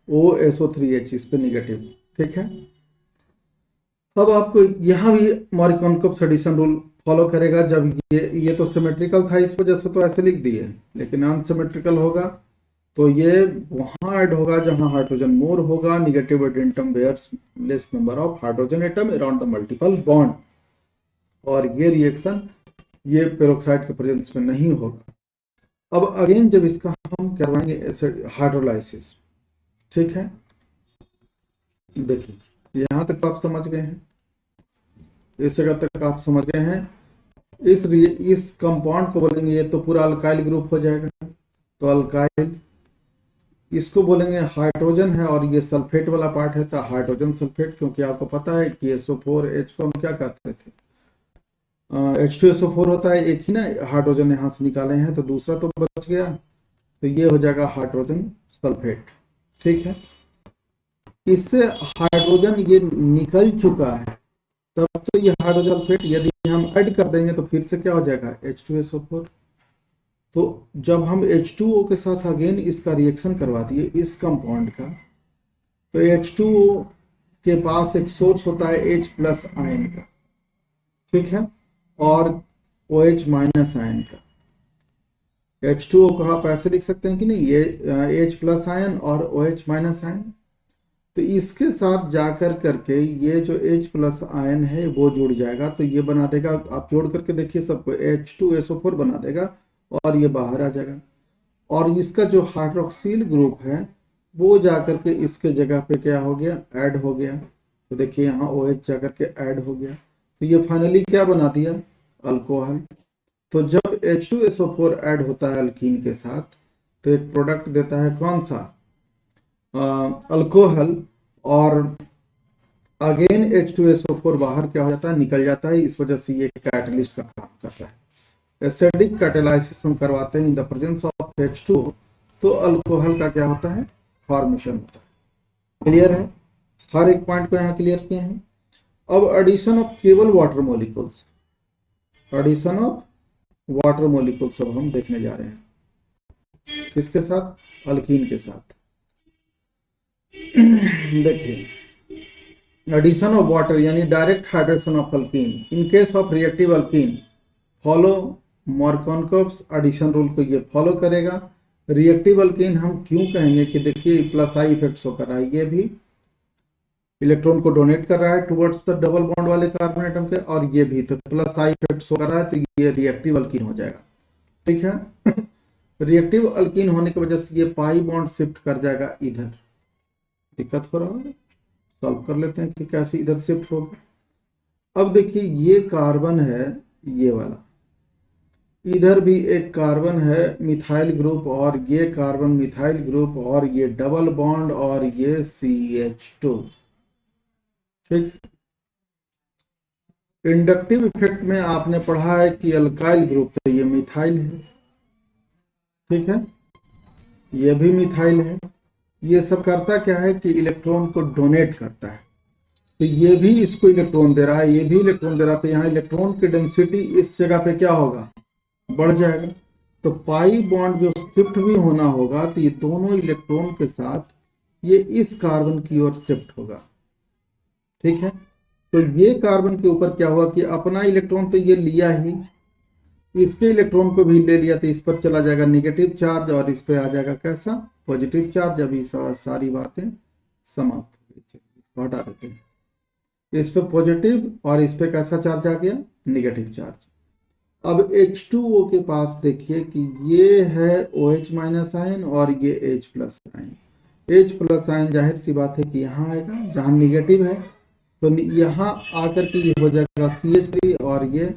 OSO3H इस पे निगेटिव। ठीक है, अब आपको यहाँ भी मॉरिकॉनकॉप्स एडिशन रूल फॉलो करेगा। जब ये तो सिमेट्रिकल था इस वजह से तो ऐसे लिख दिए, लेकिन अनसिमेट्रिकल होगा तो ये वहां ऐड होगा जहां हाइड्रोजन मोर होगा, negative addendum bears less number of hydrogen atom around the multiple bond, और ये रिएक्शन ये पेरोक्साइड के प्रेजेंस में नहीं होगा। अब अगेन जब इसका हम करवाएंगे हाइड्रोलाइसिस, ठीक है, देखिए यहां तक तो आप समझ गए हैं, इस जगह तक आप समझ गए हैं। इस कंपाउंड को बोलेंगे, ये तो पूरा अल्काइल ग्रुप हो जाएगा, तो अल्काइल, इसको बोलेंगे हाइड्रोजन है और ये सल्फेट वाला पार्ट है तो हाइड्रोजन सल्फेट, क्योंकि आपको पता है कि SO4H को हम क्या कहते थे, H2SO4 होता है, एक ही ना हाइड्रोजन यहाँ से निकाले हैं, तो दूसरा तो बच गया, तो ये हो जाएगा हाइड्रोजन सल्फेट, ठीक है। इससे हाइड्रोजन ये निकल चुका है, तब तो ये हाइड्रोजन सल्फेट यदि हम ऐड कर देंगे तो फिर से क्या हो जाएगा, H2SO4। तो जब हम H2O के साथ अगेन इसका रिएक्शन करवा दिए इस कंपाउंड का, तो H2O के पास एक सोर्स होता है H प्लस आयन का, ठीक है, और OH माइनस आयन का। H2O को आप ऐसे लिख सकते हैं कि नहीं, ये H प्लस आयन और OH माइनस आयन, तो इसके साथ जाकर करके ये जो H प्लस आयन है वो जुड़ जाएगा, तो ये बना देगा, आप जोड़ करके देखिए सबको, H2SO4 बना देगा और ये बाहर आ जाएगा, और इसका जो हाइड्रोक्सिल ग्रुप है वो जाकर के इसके जगह पे क्या हो गया, ऐड हो गया, तो देखिए यहाँ OH जाकर के ऐड हो गया, तो ये फाइनली क्या बना दिया, अल्कोहल। तो जब H2SO4 ऐड होता है अल्कीन के साथ, तो एक प्रोडक्ट देता है कौन सा, अल्कोहल, और अगेन H2SO4 बाहर क्या हो जाता है, निकल जाता है, इस वजह से ये कैटलिस्ट का काम करता है। एसिडिक कैटालाइसिस हम करवाते हैं इन द प्रेजेंस ऑफ H2O, तो अल्कोहल का क्या होता है, फॉर्मेशन होता है। क्लियर है, हर एक पॉइंट को यहाँ क्लियर किए हैं। अब एडिशन ऑफ केवल water molecules, addition of water molecules अब हम देखने जा रहे हैं, किसके साथ, अल्कीन के साथ। देखिए एडिशन ऑफ वाटर यानी direct hydration of alkene in case of reactive alkene follow Markovnikov's addition rule को ये फॉलो करेगा। रिएक्टिव अल्कीन हम क्यों कहेंगे कि देखिए प्लस आई इफेक्ट शो कर रहा है, ये भी इलेक्ट्रॉन को डोनेट कर रहा है टुवर्ड्स द डबल बॉन्ड वाले कार्बन एटम के, और ये भी तो प्लस आई इफेक्ट शो कर रहा है, तो ये रिएक्टिव अल्कीन हो जाएगा, ठीक है। रिएक्टिव अल्कीन होने की वजह से ये पाई बॉन्ड शिफ्ट कर जाएगा इधर, दिक्कत हो रहा है, सॉल्व कर लेते हैं कि कैसे इधर शिफ्ट होगा। अब देखिए ये कार्बन है, ये वाला, इधर भी एक कार्बन है मिथाइल ग्रुप, और ये कार्बन मिथाइल ग्रुप, और ये डबल बॉन्ड, और ये CH2, ठीक। इंडक्टिव इफेक्ट में आपने पढ़ा है कि अल्काइल ग्रुप, तो ये मिथाइल है, ठीक है, ये भी मिथाइल है। ये सब करता क्या है कि इलेक्ट्रॉन को डोनेट करता है, तो ये भी इसको इलेक्ट्रॉन दे रहा है, ये भी इलेक्ट्रॉन दे रहा है, तो यहाँ इलेक्ट्रॉन की डेंसिटी इस जगह पे क्या होगा, बढ़ जाएगा। तो पाई बॉन्ड जो शिफ्ट भी होना होगा, तो ये दोनों इलेक्ट्रॉन के साथ ये इस कार्बन की ओर शिफ्ट होगा, ठीक है। तो ये कार्बन के ऊपर क्या हुआ कि अपना इलेक्ट्रॉन तो ये लिया ही, इसके इलेक्ट्रॉन को भी ले लिया, तो इस पर चला जाएगा नेगेटिव चार्ज, और इस पे आ जाएगा कैसा, पॉजिटिव चार्ज। अभी सारी बातें समाप्त हो गई, इसको हटा देते हैं, इस पे पॉजिटिव और इस पे कैसा चार्ज आ गया, नेगेटिव चार्ज। अब H2O के पास देखिए कि ये है OH माइनस आयन और ये H plus ion. H plus ion जाहिर सी बात है कि यहाँ आएगा जहाँ निगेटिव है, तो यहाँ आकर के ये हो जाएगा CH3, और ये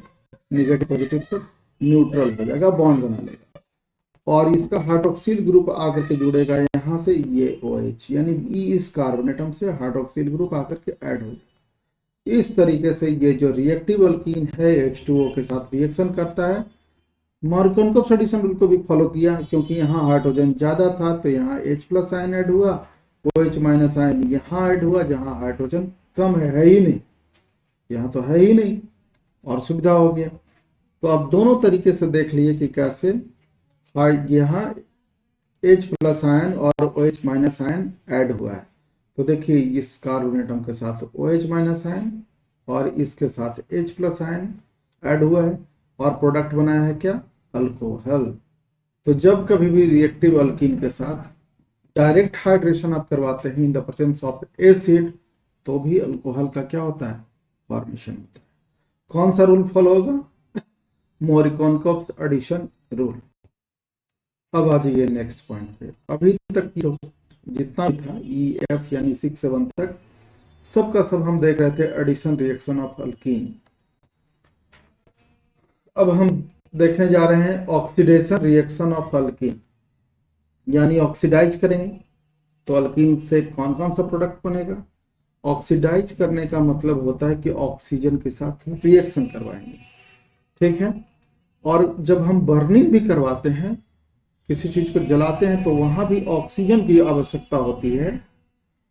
निगेटिव पॉजिटिव से न्यूट्रल हो जाएगा, बॉन्ड बना लेगा, और इसका हाइड्रोक्सिल ग्रुप आकर के जुड़ेगा यहाँ से, ये OH, यानी इस कार्बन एटम से हाइड्रोक्सिल ग्रुप आकर के ऐड हो जाएगा। इस तरीके से ये जो रिएक्टिव अल्कीन है H2O के साथ रिएक्शन करता है। मार्कोवस एडिशन रूल को भी फॉलो किया, क्योंकि यहाँ हाइड्रोजन ज्यादा था तो यहाँ H प्लस आयन ऐड हुआ, OH माइनस आयन यहाँ ऐड हुआ जहाँ हाइड्रोजन कम है ही नहीं, यहाँ तो है ही नहीं, और सुविधा हो गया। तो आप दोनों तरीके से देख लिए कि कैसे यहाँ H प्लस आयन और OH माइनस आयन ऐड हुआ है। तो देखिए इस कार्बन एटम के साथ OH माइनस आयन और इसके साथ H प्लस आयन ऐड हुआ है, और प्रोडक्ट बनाया है क्या, अल्कोहल। तो जब कभी भी रिएक्टिव अल्कीन के साथ डायरेक्ट हाइड्रेशन आप करवाते हैं इन द प्रेजेंस ऑफ एसिड, तो भी अल्कोहल का क्या होता है, फॉर्मेशन होता है। कौन सा रूल फॉलो होगा, मार्कोवस एडिशन रूल। अब आ जाइए नेक्स्ट पॉइंट पे। अभी तक की जो जितना भी था ई एफ यानी 6 7 तक सबका सब हम देख रहे थे एडिशन रिएक्शन ऑफ अल्कीन। अब हम देखने जा रहे हैं ऑक्सीडेशन रिएक्शन ऑफ अल्कीन, यानी ऑक्सीडाइज करेंगे तो अल्कीन से कौन कौन सा प्रोडक्ट बनेगा। ऑक्सीडाइज करने का मतलब होता है कि ऑक्सीजन के साथ रिएक्शन करवाएंगे, ठीक है। और जब हम बर्निंग भी करवाते हैं, किसी चीज को जलाते हैं, तो वहां भी ऑक्सीजन की आवश्यकता होती है,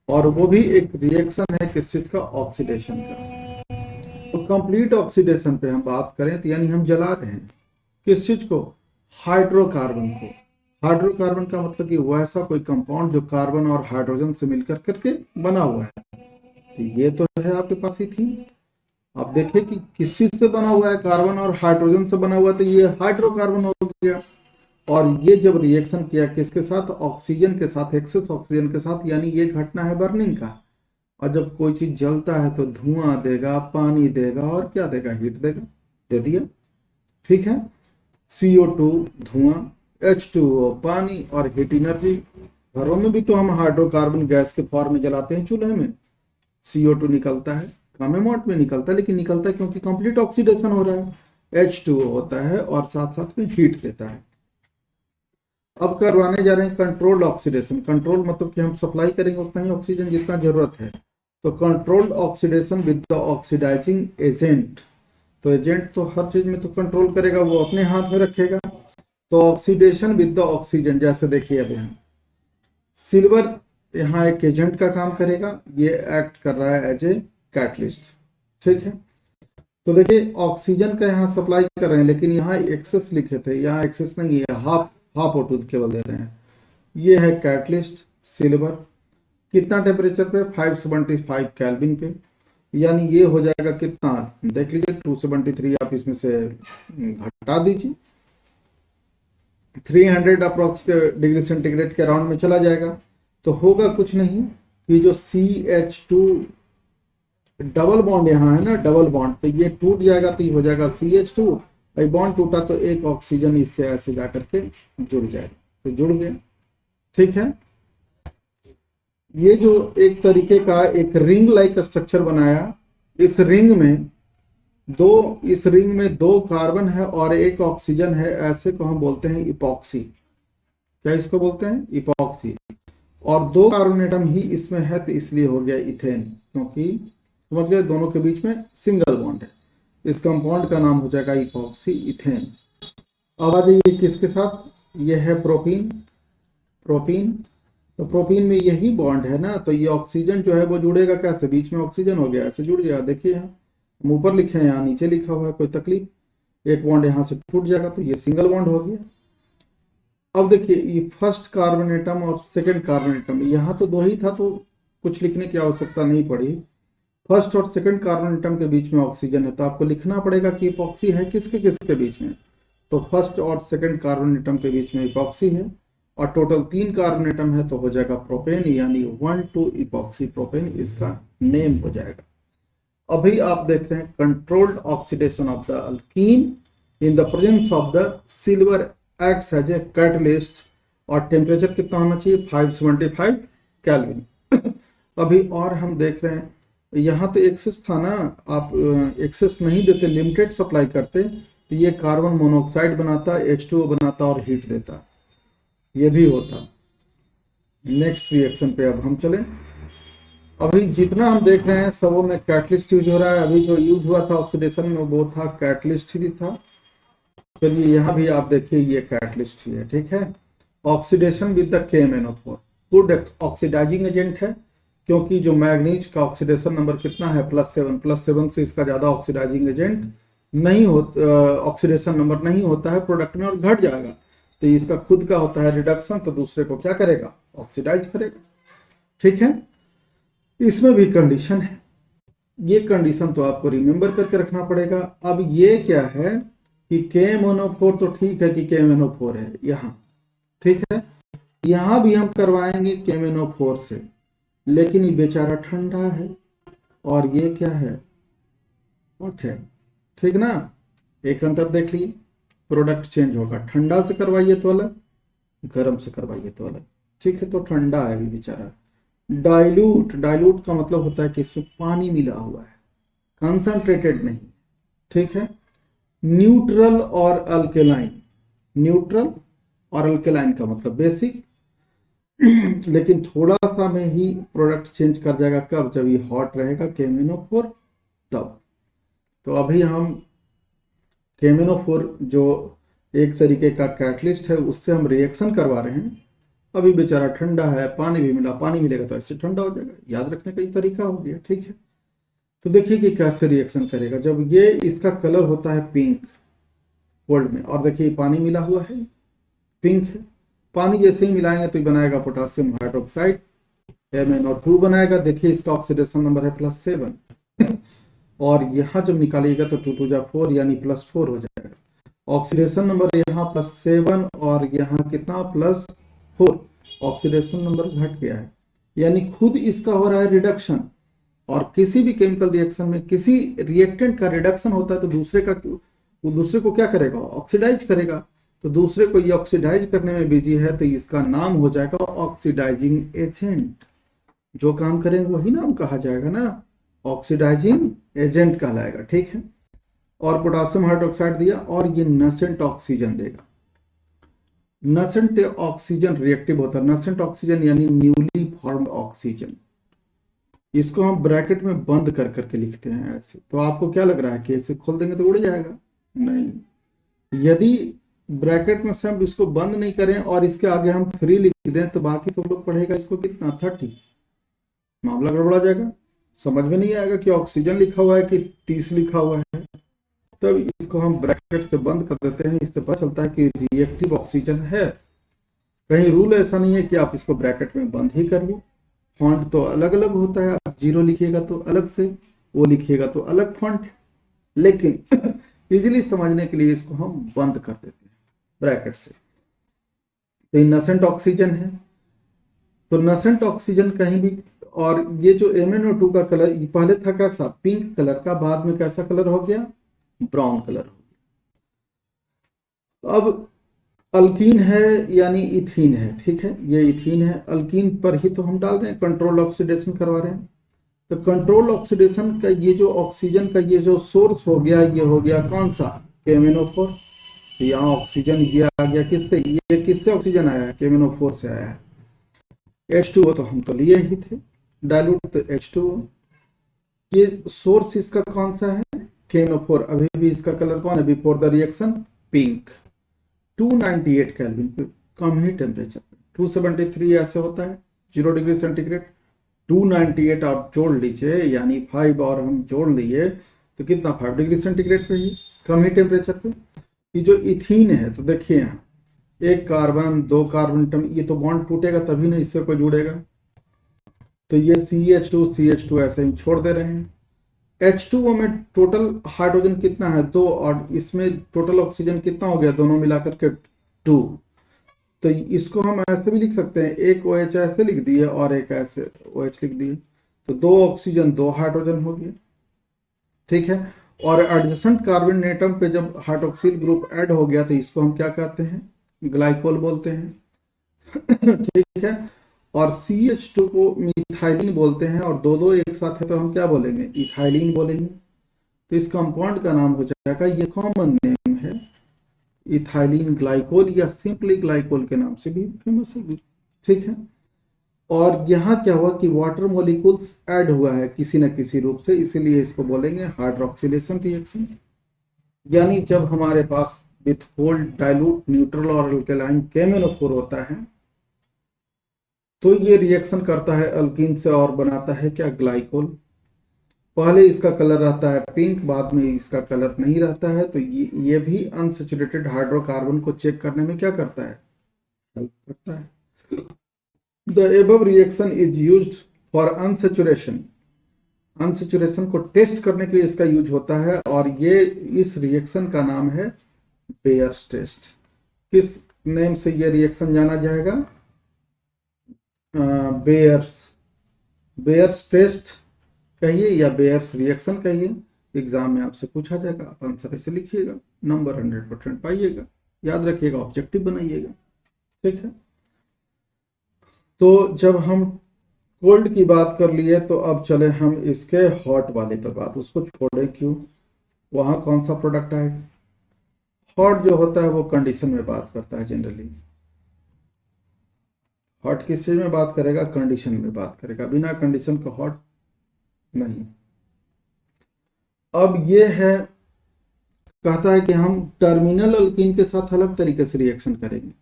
और वो भी एक रिएक्शन है किस चीज का, ऑक्सीडेशन का। तो कंप्लीट ऑक्सीडेशन पे हम बात करें तो यानी हम जला रहे हैं किस चीज को, हाइड्रोकार्बन को। हाइड्रोकार्बन का मतलब कि वैसा कोई कंपाउंड जो कार्बन और हाइड्रोजन से मिलकर करके बना हुआ है। तो ये तो है आपके पास ही थी। आप देखिए कि किस चीज से बना हुआ है, कार्बन और हाइड्रोजन से बना हुआ है, तो ये हाइड्रोकार्बन हो गया। और ये जब रिएक्शन किया किसके साथ, ऑक्सीजन के साथ, एक्सेस ऑक्सीजन के साथ, यानी ये घटना है बर्निंग का। और जब कोई चीज जलता है तो धुआं देगा, पानी देगा, और क्या देगा, हीट देगा। दे दिया, ठीक है। CO2 धुआं, H2O पानी, और हीट एनर्जी। घरों में भी तो हम हाइड्रोकार्बन गैस के फॉर्म में जलाते हैं, चूल्हे में CO2 निकलता है, कम अमाउंट में निकलता है, लेकिन निकलता है क्योंकि कंप्लीट ऑक्सीडेशन हो रहा है। H2O होता है और साथ साथ में हीट देता है। अब करवाने जा रहे हैं कंट्रोल्ड ऑक्सीडेशन। कंट्रोल मतलब कि हम सप्लाई करेंगे उतना ही ऑक्सीजन जितना जरूरत है। तो controlled oxidation with the oxidizing agent. तो एजेंट तो हर चीज में तो कंट्रोल करेगा, वो अपने हाथ में रखेगा। तो ऑक्सीडेशन विद द ऑक्सीजन, जैसे देखिए अभी हम सिल्वर यहाँ एक एजेंट का काम करेगा, ये एक्ट कर रहा है एज ए कैटलिस्ट, ठीक है। तो देखिए ऑक्सीजन का यहाँ सप्लाई कर रहे हैं, लेकिन यहाँ एक्सेस लिखे थे, यहाँ एक्सेस नहीं है, हाफ हाफ O2 केवल दे रहे हैं। ये है कैटलिस्ट सिल्वर, कितना टेम्परेचर पे, 575 केल्विन पे। यानी ये हो जाएगा कितना, देख लीजिए 273 आप इसमें से घटा दीजिए, 300 अप्रोक्स के डिग्री सेंटीग्रेड के अराउंड में चला जाएगा। तो होगा कुछ नहीं कि जो CH2 डबल बॉन्ड यहाँ है ना, डबल बॉन्ड, तो ये टूट जाएगा, तो ये हो जाएगा CH2। बॉन्ड टूटा तो एक ऑक्सीजन इससे ऐसे जाकर के जुड़ जाएगा, तो जुड़ गया, ठीक है। ये जो एक तरीके का एक रिंग लाइक स्ट्रक्चर बनाया, इस रिंग में दो कार्बन है और एक ऑक्सीजन है, ऐसे को हम बोलते हैं इपॉक्सी। क्या इसको बोलते हैं, इपॉक्सी। और दो कार्बन एटम ही इसमें है, तो इसलिए हो गया इथेन, क्योंकि समझ गए दोनों के बीच में सिंगल बॉन्ड है। इस कंपाउंड का नाम हो जाएगा इपॉक्सी इथेन। अब आ जाइए किसके साथ, यह है प्रोपीन। प्रोपीन, तो प्रोपीन में यही बॉन्ड है ना, तो ये ऑक्सीजन जो है वो जुड़ेगा कैसे, बीच में ऑक्सीजन हो गया, ऐसे जुड़ गया। देखिए यहाँ हम ऊपर लिखे हैं, यहाँ नीचे लिखा हुआ है, कोई तकलीफ, एक बॉन्ड यहाँ से टूट जाएगा तो ये सिंगल बॉन्ड हो गया। अब देखिए ये फर्स्ट कार्बन एटम और सेकंड कार्बन एटम, यहाँ तो दो ही था तो कुछ लिखने की आवश्यकता नहीं पड़ी। फर्स्ट और सेकंड कार्बन एटम के बीच में ऑक्सीजन है, तो आपको लिखना पड़ेगा कि इपॉक्सी है किसके किसके बीच में। तो फर्स्ट और सेकंड कार्बन एटम के बीच में इपॉक्सी है, और टोटल 3 कार्बन एटम है, तो हो जाएगा प्रोपेन, यानी 1,2 इपॉक्सी प्रोपेन इसका नेम हो जाएगा। अभी आप देख रहे हैं controlled oxidation of the alkene in the presence of the silver acts as a catalyst, और टेम्परेचर कितना होना चाहिए, 575 केल्विन। अभी और हम देख रहे हैं यहाँ तो एक्सेस था ना, आप एक्सेस नहीं देते, लिमिटेड सप्लाई करते, तो ये कार्बन मोनोऑक्साइड बनाता, H2O बनाता और हीट देता, ये भी होता। नेक्स्ट रिएक्शन पे अब हम चलें। अभी जितना हम देख रहे हैं सबों में कैटलिस्ट यूज हो रहा है। अभी जो यूज हुआ था ऑक्सीडेशन में वो था कैटलिस्ट ही था। चलिए यहाँ भी आप देखिए ये कैटलिस्ट ही है, ठीक है। Oxidation with the KMnO4 good oxidizing agent है, क्योंकि जो मैग्नीज का ऑक्सीडेशन नंबर कितना है, +7 से इसका ज्यादा ऑक्सीडाइजिंग एजेंट नहीं होता, ऑक्सीडेशन नंबर नहीं होता है प्रोडक्ट में और घट जाएगा। तो इसका खुद का होता है रिडक्शन, तो दूसरे को क्या करेगा, ऑक्सीडाइज करेगा, ठीक है। इसमें भी कंडीशन है, ये कंडीशन तो आपको रिमेंबर करके रखना पड़ेगा। अब ये क्या है कि KMnO4 तो ठीक है कि KMnO4 है यहाँ, ठीक है, यहाँ भी हम करवाएंगे KMnO4 से, लेकिन ये बेचारा ठंडा है और ये क्या है, हॉट है, ठीक ना। एक अंतर देख लीजिए, प्रोडक्ट चेंज होगा, ठंडा से करवाइए तो अलग, गर्म से करवाइए तो अलग। ठीक है, तो ठंडा है अभी बेचारा। डाइल्यूट, डाइल्यूट का मतलब होता है कि इसमें पानी मिला हुआ है, कंसंट्रेटेड नहीं। ठीक है। न्यूट्रल और अल्केलाइन, न्यूट्रल और अल्केलाइन का मतलब बेसिक, लेकिन थोड़ा सा में ही प्रोडक्ट चेंज कर जाएगा। कब? जब ये हॉट रहेगा KMnO4 तब। तो अभी हम KMnO4 जो एक तरीके का कैटलिस्ट है उससे हम रिएक्शन करवा रहे हैं। अभी बेचारा ठंडा है, पानी भी मिला, पानी मिलेगा तो ऐसे ठंडा हो जाएगा। याद रखने का ही तरीका हो गया। ठीक है, तो देखिए कि कैसे रिएक्शन करेगा। जब ये इसका कलर होता है पिंक कोल्ड में, और देखिए पानी मिला हुआ है, पिंक है। पानी जैसे ही मिलाएंगे तो ये बनाएगा पोटासियम हाइड्रोक्साइड, MnO2 बनाएगा। देखिए इसका ऑक्सीडेशन नंबर है +7 और यहाँ जब निकालिएगा तो 2 2 जा 4 यानी +4 हो जाएगा। ऑक्सीडेशन नंबर यहाँ +7 और यहाँ कितना +4, ऑक्सीडेशन नंबर घट गया है, यानी खुद इसका हो रहा है रिडक्शन। और किसी भी केमिकल रिएक्शन में किसी रिएक्टेंट का रिडक्शन होता है तो वो दूसरे को क्या करेगा? ऑक्सीडाइज करेगा। तो दूसरे को ये ऑक्सीडाइज करने में बिजी है तो इसका नाम हो जाएगा ऑक्सीडाइजिंग एजेंट। जो काम करेंगे वही नाम कहा जाएगा ना, ऑक्सीडाइजिंग एजेंट कहलाएगा। ठीक है, और पोटासियम हाइड्रोक्साइड दिया और ये नसेंट ऑक्सीजन देगा। नसेंट ऑक्सीजन रिएक्टिव होता है। नसेंट ऑक्सीजन यानी न्यूली फॉर्म्ड ऑक्सीजन। इसको हम ब्रैकेट में बंद कर करके लिखते हैं ऐसे। तो आपको क्या लग रहा है कि ऐसे खोल देंगे तो उड़ जाएगा? नहीं, यदि ब्रैकेट में से हम इसको बंद नहीं करें और इसके आगे हम 3 लिख दें तो बाकी सब लोग पढ़ेगा इसको कितना 30, मामला गड़बड़ा जाएगा। समझ में नहीं आएगा कि ऑक्सीजन लिखा हुआ है कि 30 लिखा हुआ है। तब इसको हम ब्रैकेट से बंद कर देते हैं। इससे पता चलता है कि रिएक्टिव ऑक्सीजन है। कहीं रूल ऐसा नहीं है कि आप इसको ब्रैकेट में बंद ही करिए। फॉन्ट तो अलग अलग होता है, आप 0 लिखिएगा तो अलग से, वो लिखिएगा तो अलग फॉन्ट है, लेकिन इजीली समझने के लिए इसको हम बंद कर देते हैं ब्रैकेट से। तो ये नसेंट ऑक्सीजन है। तो नसेंट ऑक्सीजन कहीं भी, और ये जो MnO2 का कलर पहले था कैसा? पिंक कलर का, बाद में कैसा कलर हो गया? ब्राउन कलर हो गया। अब अल्कीन है यानी इथीन है। ठीक है, ये इथीन है। अल्कीन पर ही तो हम डाल रहे हैं, कंट्रोल ऑक्सीडेशन करवा रहे हैं। तो कंट्रोल ऑक्सीडेशन का ये जो ऑक्सीजन का ये जो सोर्स हो गया, ये हो गया कौन सा? KMnO4। तो यहाँ ऑक्सीजन ये आ गया किससे? ये किससे ऑक्सीजन आया है? KMnO4 से आया है। H2O तो हम तो लिए ही थे, डाइल्यूट तो H2O। ये सोर्स इसका कौन सा है? KMnO4। अभी भी इसका कलर कौन है? Before the reaction pink. 298 kelvin पे, कम ही टेम्परेचर पे। 273 ऐसे होता है 0 डिग्री सेंटीग्रेड। 298 आप जोड़ लीजिए, यानी 5 और हम जोड़ लिए तो कितना? 5 डिग्री सेंटीग्रेड पे ही, कम ही टेम्परेचर पे। ये जो इथीन है तो देखिए यहाँ 1 कार्बन 2 कार्बन, ये तो बॉन्ड टूटेगा तभी ना इससे कोई जुड़ेगा। तो ये CH2 ऐसे ही छोड़ दे रहे हैं। H2O में टोटल हाइड्रोजन कितना है? 2, और इसमें टोटल ऑक्सीजन कितना हो गया दोनों मिलाकर के? 2। तो इसको हम ऐसे भी लिख सकते हैं, एक OH ऐसे लिख दिए और एक ऐसे OH लिख दिए, तो 2 ऑक्सीजन 2 हाइड्रोजन हो गया। ठीक है, और एडजेसेंट कार्बन एटम पे जब हाइड्रोक्सिल ग्रुप ऐड हो गया तो इसको हम क्या कहते हैं? ग्लाइकोल बोलते हैं। ठीक है, और CH2 को मिथाइलिन बोलते हैं, और दो एक साथ है तो हम क्या बोलेंगे? इथाइलिन बोलेंगे। तो इस कंपाउंड का नाम हो जाएगा, ये कॉमन नेम है, इथाइलिन ग्लाइकोल या सिंपली ग्लाइकोल के नाम से भी फेमस है। ठीक है, और यहाँ क्या हुआ कि वाटर मॉलिक्यूल्स ऐड हुआ है किसी न किसी रूप से, इसीलिए इसको बोलेंगे हाइड्रोक्सिलेशन रिएक्शन। यानी जब हमारे पास विथ कोल्ड डाइल्यूट न्यूट्रल और अल्कलाइन KMnO4 होता है तो ये रिएक्शन करता है अल्कीन से और बनाता है क्या? ग्लाइकोल। पहले इसका कलर रहता है पिंक, बाद में इसका कलर नहीं रहता है। तो ये भी अनसैचुरेटेड हाइड्रोकार्बन को चेक करने में क्या करता है? हेल्प करता है। The above reaction is used for unsaturation. Unsaturation को टेस्ट करने के लिए इसका यूज होता है, और ये इस रिएक्शन का नाम है बेयर्स टेस्ट। किस नेम से ये रिएक्शन जाना जाएगा? बेयर्स टेस्ट कहिए या बेयर्स रिएक्शन कहिए। एग्जाम में आपसे पूछा जाएगा, आप आंसर ऐसे लिखिएगा, नंबर 100% पाइएगा। याद रखिएगा, ऑब्जेक्टिव बनाइएगा। ठीक है, तो जब हम कोल्ड की बात कर लिए तो अब चले हम इसके हॉट वाले पे बात, उसको छोड़े क्यों, वहां कौन सा प्रोडक्ट आएगा। हॉट जो होता है वो कंडीशन में बात करता है जनरली। हॉट किस चीज में बात करेगा, कंडीशन में बात करेगा, बिना कंडीशन का हॉट नहीं। अब ये है, कहता है कि हम टर्मिनल अल्कीन के साथ अलग तरीके से रिएक्शन करेंगे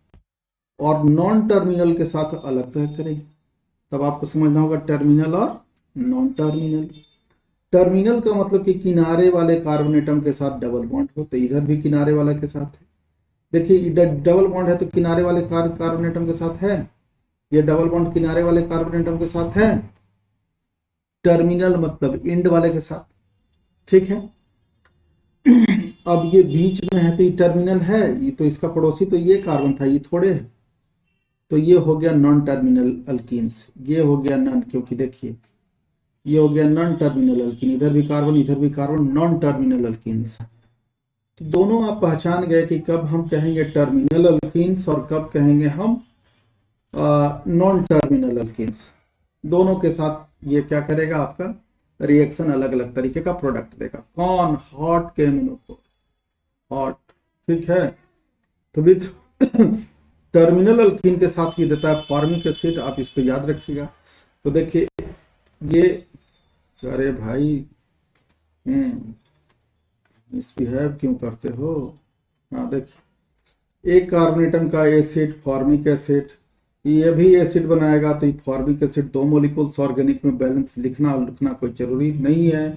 और नॉन टर्मिनल के साथ अलग तरह करेंगे। तब आपको समझना होगा टर्मिनल और नॉन टर्मिनल। टर्मिनल का मतलब कि किनारे वाले कार्बन एटम के साथ डबल बॉन्ड हो, तो इधर भी किनारे वाले के साथ है। देखिए डबल बॉन्ड है तो किनारे वाले कार्बन एटम के साथ है, ये डबल बॉन्ड किनारे वाले कार्बन एटम के साथ है। टर्मिनल मतलब एंड वाले के साथ, ठीक है। अब ये बीच में है तो ये टर्मिनल है, ये तो इसका पड़ोसी तो ये कार्बन था, ये थोड़े है, तो ये हो गया नॉन टर्मिनल अल्कीन्स, ये हो गया नॉन, क्योंकि देखिए ये हो गया नॉन टर्मिनल अल्कीन, इधर भी कार्बन इधर भी कार्बन, नॉन टर्मिनल अल्कीन्स। तो दोनों आप पहचान गए कि कब हम कहेंगे टर्मिनल अल्कीन्स और कब कहेंगे हम नॉन टर्मिनल अल्कीन्स। दोनों के साथ ये क्या करेगा, आपका रिएक्शन अलग अलग तरीके का प्रोडक्ट देगा। कौन, हॉट KMnO4, हॉट, ठीक है। तो विथ टर्मिनल अल्कीन के साथ ये देता है फॉर्मिक एसिड, आप इसको याद रखिएगा। तो देखिए ये, अरे भाई मिसबिहेव क्यों करते हो। हाँ देखिए, एक कार्बन एटम का एसिड फॉर्मिक एसिड, ये भी एसिड बनाएगा, तो ये फॉर्मिक एसिड 2 मॉलिक्यूल्स, ऑर्गेनिक में बैलेंस लिखना कोई जरूरी नहीं है।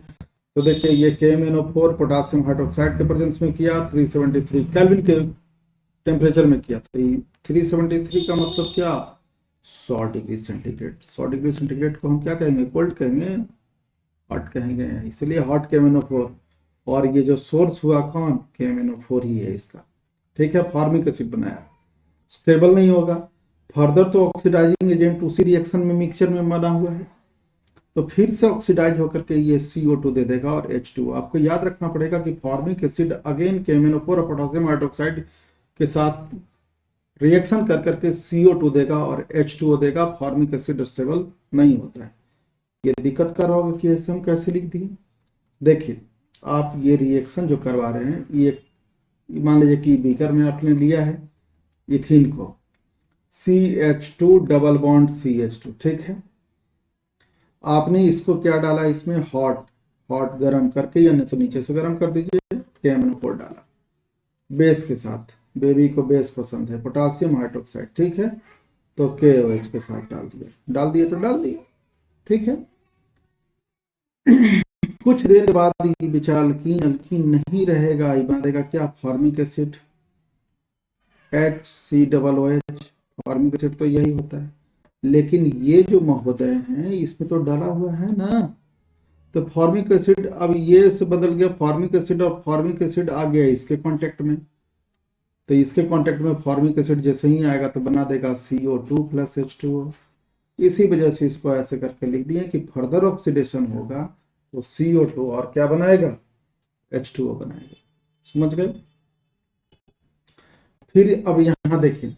तो देखिए ये KMnO4 पोटासियम हाइड्रोक्साइड के प्रेजेंस में किया, 373 केल्विन के टेम्परेचर में किया। तो 373 का मतलब क्या, 100 डिग्री सेंटीग्रेड। 100 डिग्री सेंटीग्रेड को हम क्या कहेंगे, कोल्ड कहेंगे, हॉट कहेंगे, इसलिए हॉट KMnO4। और ये जो सोर्स हुआ कौन, KMnO4 ही है इसका, ठीक है। फॉर्मिक एसिड बनाया, स्टेबल नहीं होगा, फर्दर तो ऑक्सीडाइजिंग एजेंट उसी रिएक्शन में मिक्सचर में बना हुआ है, तो फिर से ऑक्सीडाइज होकर के ये CO2 दे देगा और H2। आपको याद रखना पड़ेगा कि फॉर्मिक एसिड अगेन KMnO4 और पोटेशियम हाइड्रोक्साइड के साथ रिएक्शन कर करके CO2 देगा और H2O देगा। फॉर्मिक एसिड स्टेबल नहीं होता है। ये दिक्कत कर रहा होगा कि ऐसे हम कैसे लिख दिए। देखिए आप ये रिएक्शन जो करवा रहे हैं, ये मान लीजिए कि बीकर में आपने लिया है इथिन को, CH2 डबल बॉन्ड CH2, ठीक है। आपने इसको क्या डाला, इसमें हॉट गर्म करके, या नहीं तो नीचे से गर्म कर दीजिए, KMnO4 डाला बेस के साथ, बेबी को बेस पसंद है, पोटासियम हाइड्रोक्साइड, ठीक है। तो KOH के साथ डाल दिए तो डाल दिए, ठीक है। कुछ देर के बाद ये बेचारा अल्कीन नहीं रहेगा, ये बना देगा क्या, formic acid, HCOOH। Formic acid तो यही होता है, लेकिन ये जो महोदय हैं इसमें तो डाला हुआ है ना, तो फॉर्मिक एसिड अब ये से बदल गया फॉर्मिक एसिड, और फॉर्मिक एसिड आ गया इसके कांटेक्ट में, तो इसके कांटेक्ट में फॉर्मिक एसिड जैसे ही आएगा तो बना देगा CO2 प्लस H2O। इसी वजह से इसको ऐसे करके लिख दिए कि फर्दर ऑक्सीडेशन होगा तो CO2 और क्या बनाएगा, H2O बनाएगा। समझ गए। फिर अब यहाँ देखिए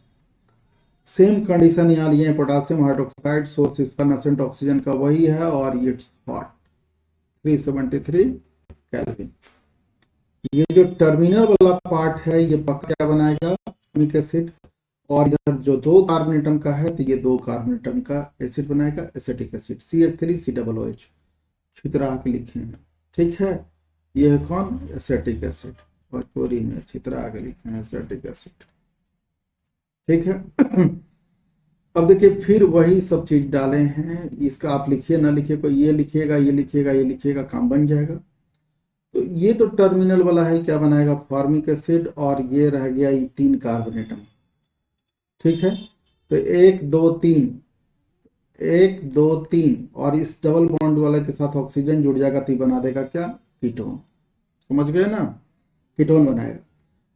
सेम कंडीशन यहाँ लिए, पोटासियम हाइड्रोक्साइड, सोर्स इसका नसेंट ऑक्सीजन का वही है और ये हॉट 373 केल्विन। ये जो टर्मिनल वाला पार्ट है ये पक्का क्या बनाएगा, फॉर्मिक एसिड, और इधर जो 2 कार्बन एटम का है तो ये 2 कार्बन एटम का एसिड बनाएगा, एसिटिक एसिड CH3COOH छितरा के लिखे हैं, ठीक है। ये है कौन, एसिटिक एसिड, भोजपुरी में छितरा के लिखे हैं एसिटिक एसिड, ठीक है। अब देखिए फिर वही सब चीज डाले हैं, इसका आप लिखिए ना लिखिए, कोई ये लिखिएगा ये लिखिएगा ये लिखिएगा, काम बन जाएगा। तो ये तो टर्मिनल वाला है, क्या बनाएगा, फॉर्मिक एसिड, और ये रह गया ये 3 कार्बन एटम, ठीक है। तो 1 2 3 1 2 3, और इस डबल बॉन्ड वाले के साथ ऑक्सीजन जुड़ जाएगा तो बना देगा क्या, कीटोन। समझ गए ना, कीटोन बनाएगा।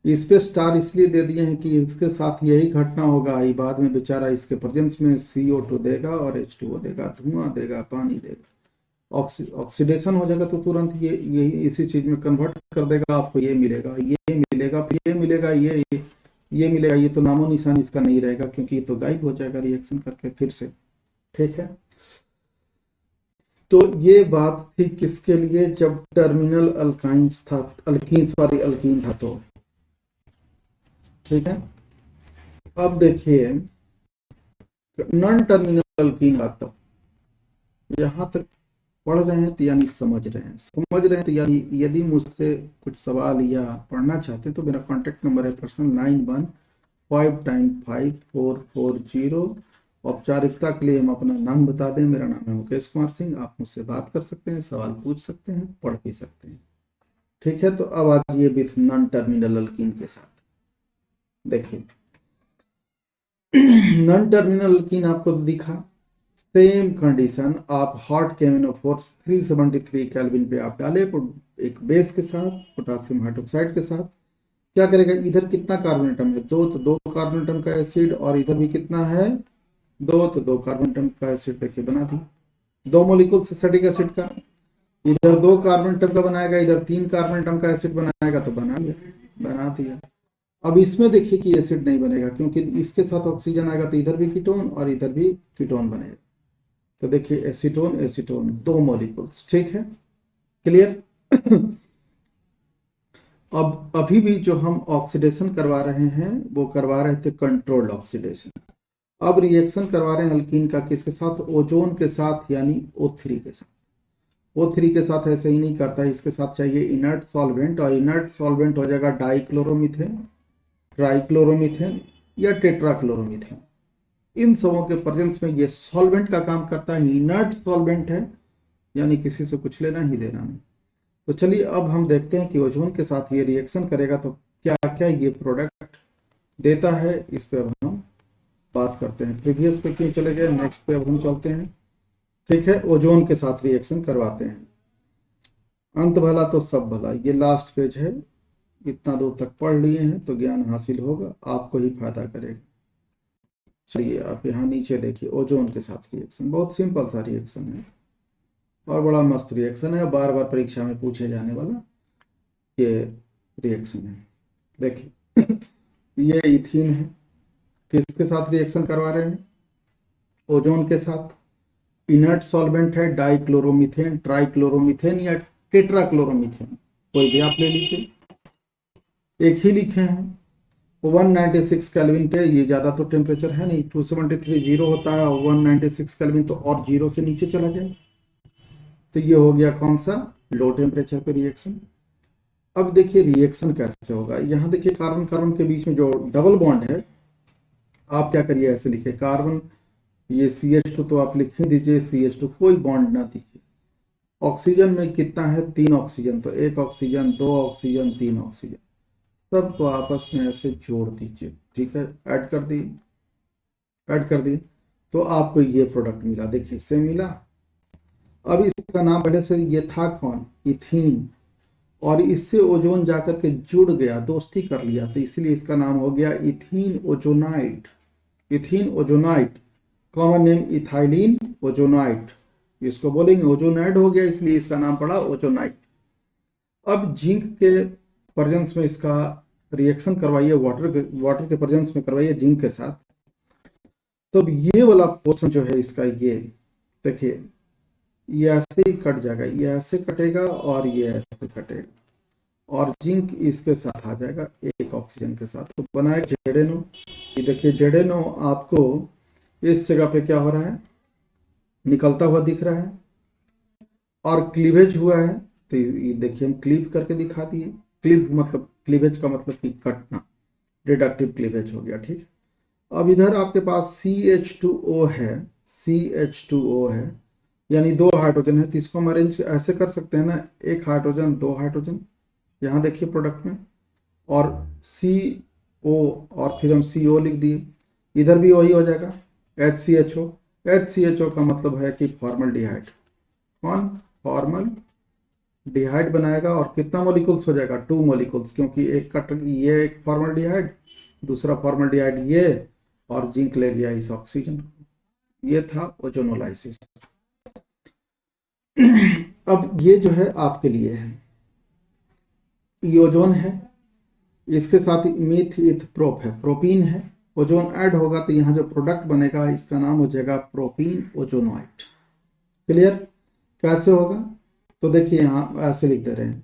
इस पे स्टार इसलिए दे दिए हैं कि इसके साथ यही घटना होगा, ये बाद में बेचारा इसके प्रेजेंस में CO2 देगा और H2O देगा, धुआं देगा, पानी देगा, ऑक्सीडेशन हो जाएगा तो तुरंत ये यही इसी चीज में कन्वर्ट कर देगा, आपको ये मिलेगा ये मिलेगा फिर ये मिलेगा, ये ये मिलेगा, ये तो नामो निशान इसका नहीं रहेगा क्योंकि ये तो गायब हो जाएगा रिएक्शन करके फिर से। ठीक है, तो ये बात थी किसके लिए, जब टर्मिनल अल्काइंस था, अल्कीन सॉरी अल्कीन था तो। ठीक है, अब देखिए नॉन टर्मिनल अल्कीन का, तब यहां तक पढ़ रहे हैं तो यानी समझ रहे हैं, समझ रहे हैं तो यानी यदि मुझसे कुछ सवाल या पढ़ना चाहते हैं तो मेरा कॉन्टैक्ट नंबर है पर्सनल 91525440। औपचारिकता के लिए हम अपना नाम बता दें, मेरा नाम है मुकेश कुमार सिंह, आप मुझसे बात कर सकते हैं, सवाल पूछ सकते हैं, पढ़ भी सकते हैं। ठीक है, तो अब आज ये विथ नॉन टर्मिनल अल्कीन के साथ देखिए। नॉन टर्मिनल अल्कीन आपको दिखा, सेम कंडीशन, आप हॉट केमिनोफोर्स 373 केल्विन पे आप डाले एक बेस के साथ पोटासियम हाइड्रोक्साइड के साथ, क्या करेगा, इधर कितना कार्बन एटम है, दो, तो दो कार्बन एटम का एसिड, और इधर भी कितना है, दो, तो दो कार्बन एटम का एसिड देखिए बना दिया, दो मोलिकुल्स एसिटिक एसिड का, इधर दो कार्बन एटम का बनाएगा, इधर तीन कार्बन एटम का एसिड बनाएगा तो बना दिया। अब इसमें देखिए कि एसिड नहीं बनेगा क्योंकि इसके साथ ऑक्सीजन आएगा तो इधर भी कीटोन और इधर भी कीटोन बनेगा, तो देखिए एसीटोन एसीटोन दो मॉलिक्यूल्स। ठीक है, क्लियर। अब अभी भी जो हम ऑक्सीडेशन करवा रहे हैं वो करवा रहे थे कंट्रोल्ड ऑक्सीडेशन, अब रिएक्शन करवा रहे हैं अल्कीन का किसके साथ, ओजोन के साथ, यानी O3 के साथ। O3 के साथ ऐसे ही नहीं करता है, इसके साथ चाहिए इनर्ट सॉल्वेंट, और इनर्ट सॉल्वेंट हो जाएगा डाइक्लोरोमीथेन, ट्राइक्लोरोमीथेन या टेट्राक्लोरोमीथेन। इन सबों के प्रेजेंस में ये सॉल्वेंट का काम करता है, इनर्ट सॉल्वेंट है, यानी किसी से कुछ लेना ही देना नहीं। तो चलिए अब हम देखते हैं कि ओजोन के साथ ये रिएक्शन करेगा तो क्या क्या ये प्रोडक्ट देता है, इस पे अब हम बात करते हैं। प्रीवियस पे क्यों चले गए, नेक्स्ट पे अब हम चलते हैं। ठीक है, ओजोन के साथ रिएक्शन करवाते हैं। अंत भला तो सब भला, ये लास्ट पेज है, इतना दूर तक पढ़ लिए हैं तो ज्ञान हासिल होगा, आपको ही फायदा करेगा। चलिए आप यहाँ नीचे देखिए, ओजोन के साथ रिएक्शन बहुत सिंपल सा रिएक्शन है और बड़ा मस्त रिएक्शन है, बार बार परीक्षा में पूछे जाने वाला ये रिएक्शन है। देखिए ये इथीन है, किसके साथ रिएक्शन करवा रहे हैं, ओजोन के साथ। इनर्ट सॉल्वेंट है डाइक्लोरोमीथेन, ट्राइक्लोरोमीथेन या टेट्राक्लोरोमीथेन, कोई भी आप ले लीजिए, एक ही लिखे हैं। 196 केल्विन पे, ये ज़्यादा तो टेम्परेचर है नहीं, 273 जीरो होता है, 196 केल्विन तो और जीरो से नीचे चला जाए, तो ये हो गया कौन सा, लो टेम्परेचर पे रिएक्शन। अब देखिए रिएक्शन कैसे होगा, यहाँ देखिए कार्बन कार्बन के बीच में जो डबल बॉन्ड है, आप क्या करिए ऐसे लिखिए, कार्बन ये CH2 तो आप लिख ही दीजिए, CH2 कोई बॉन्ड ना दीजिए। ऑक्सीजन में कितना है, 3 ऑक्सीजन, तो 1 ऑक्सीजन 2 ऑक्सीजन 3 ऑक्सीजन, सबको आपस में ऐसे जोड़ दीजिए। ठीक है, ऐड कर दिए तो आपको ये प्रोडक्ट मिला, देखिए से मिला। अब इसका नाम पहले से ये था कौन, इथीन, और इससे ओजोन जाकर के जुड़ गया, दोस्ती कर लिया, तो इसलिए इसका नाम हो गया ethene ozonide. Ethene ozonide, common name ethylene ozonide, इसको बोलेंगे ओजोनाइट हो गया, इसलिए इसका नाम पड़ा ओजोनाइट। अब जिंक के प्रेजेंस में इसका रिएक्शन करवाइए, वाटर के प्रेजेंस में करवाइए जिंक के साथ, तो ये वाला पोर्शन जो है इसका, ये देखिए ये ऐसे ही कट जाएगा, ये ऐसे कटेगा और ये ऐसे कटेगा, और जिंक इसके साथ आ जाएगा एक ऑक्सीजन के साथ, तो बनाएगा ZNO। ये देखिए ZNO आपको इस जगह पे क्या हो रहा है, निकलता हुआ दिख रहा है, और क्लीवेज हुआ है, तो ये देखिए हम क्लीव करके दिखा दिए। क्लीव मतलब, क्लीवेज का मतलब कि कटना, रिडक्टिव क्लीवेज हो गया। ठीक, अब इधर आपके पास CH2O है, CH2O है, यानी दो हाइड्रोजन है, तो इसको हम अरेंज ऐसे कर सकते हैं ना, एक हाइड्रोजन दो हाइड्रोजन, यहाँ देखिए प्रोडक्ट में, और CO, और फिर हम CO लिख दिए, इधर भी वही हो जाएगा HCHO। HCHO का मतलब है कि फॉर्मल्डिहाइड, कौन, फॉर्मल डिहाइड बनाएगा, और कितना मॉलिक्यूल्स हो जाएगा, 2 मॉलिक्यूल्स, क्योंकि एक कट, ये एक फॉर्मल्डिहाइड, दूसरा फॉर्मल्डिहाइड ये, और जिंक ले गया इस ऑक्सीजन को। ये था ओजोनोलाइसिस। अब ये जो है आपके लिए है, ये ओजोन है, इसके साथ मीथ इथ प्रोप है, प्रोपीन है। ओजोन ऐड होगा तो यहाँ जो प्रोडक्ट बनेगा इसका नाम हो जाएगा प्रोपीन ओजोनोइड। क्लियर? कैसे होगा? तो देखिए यहाँ ऐसे लिख दे रहे हैं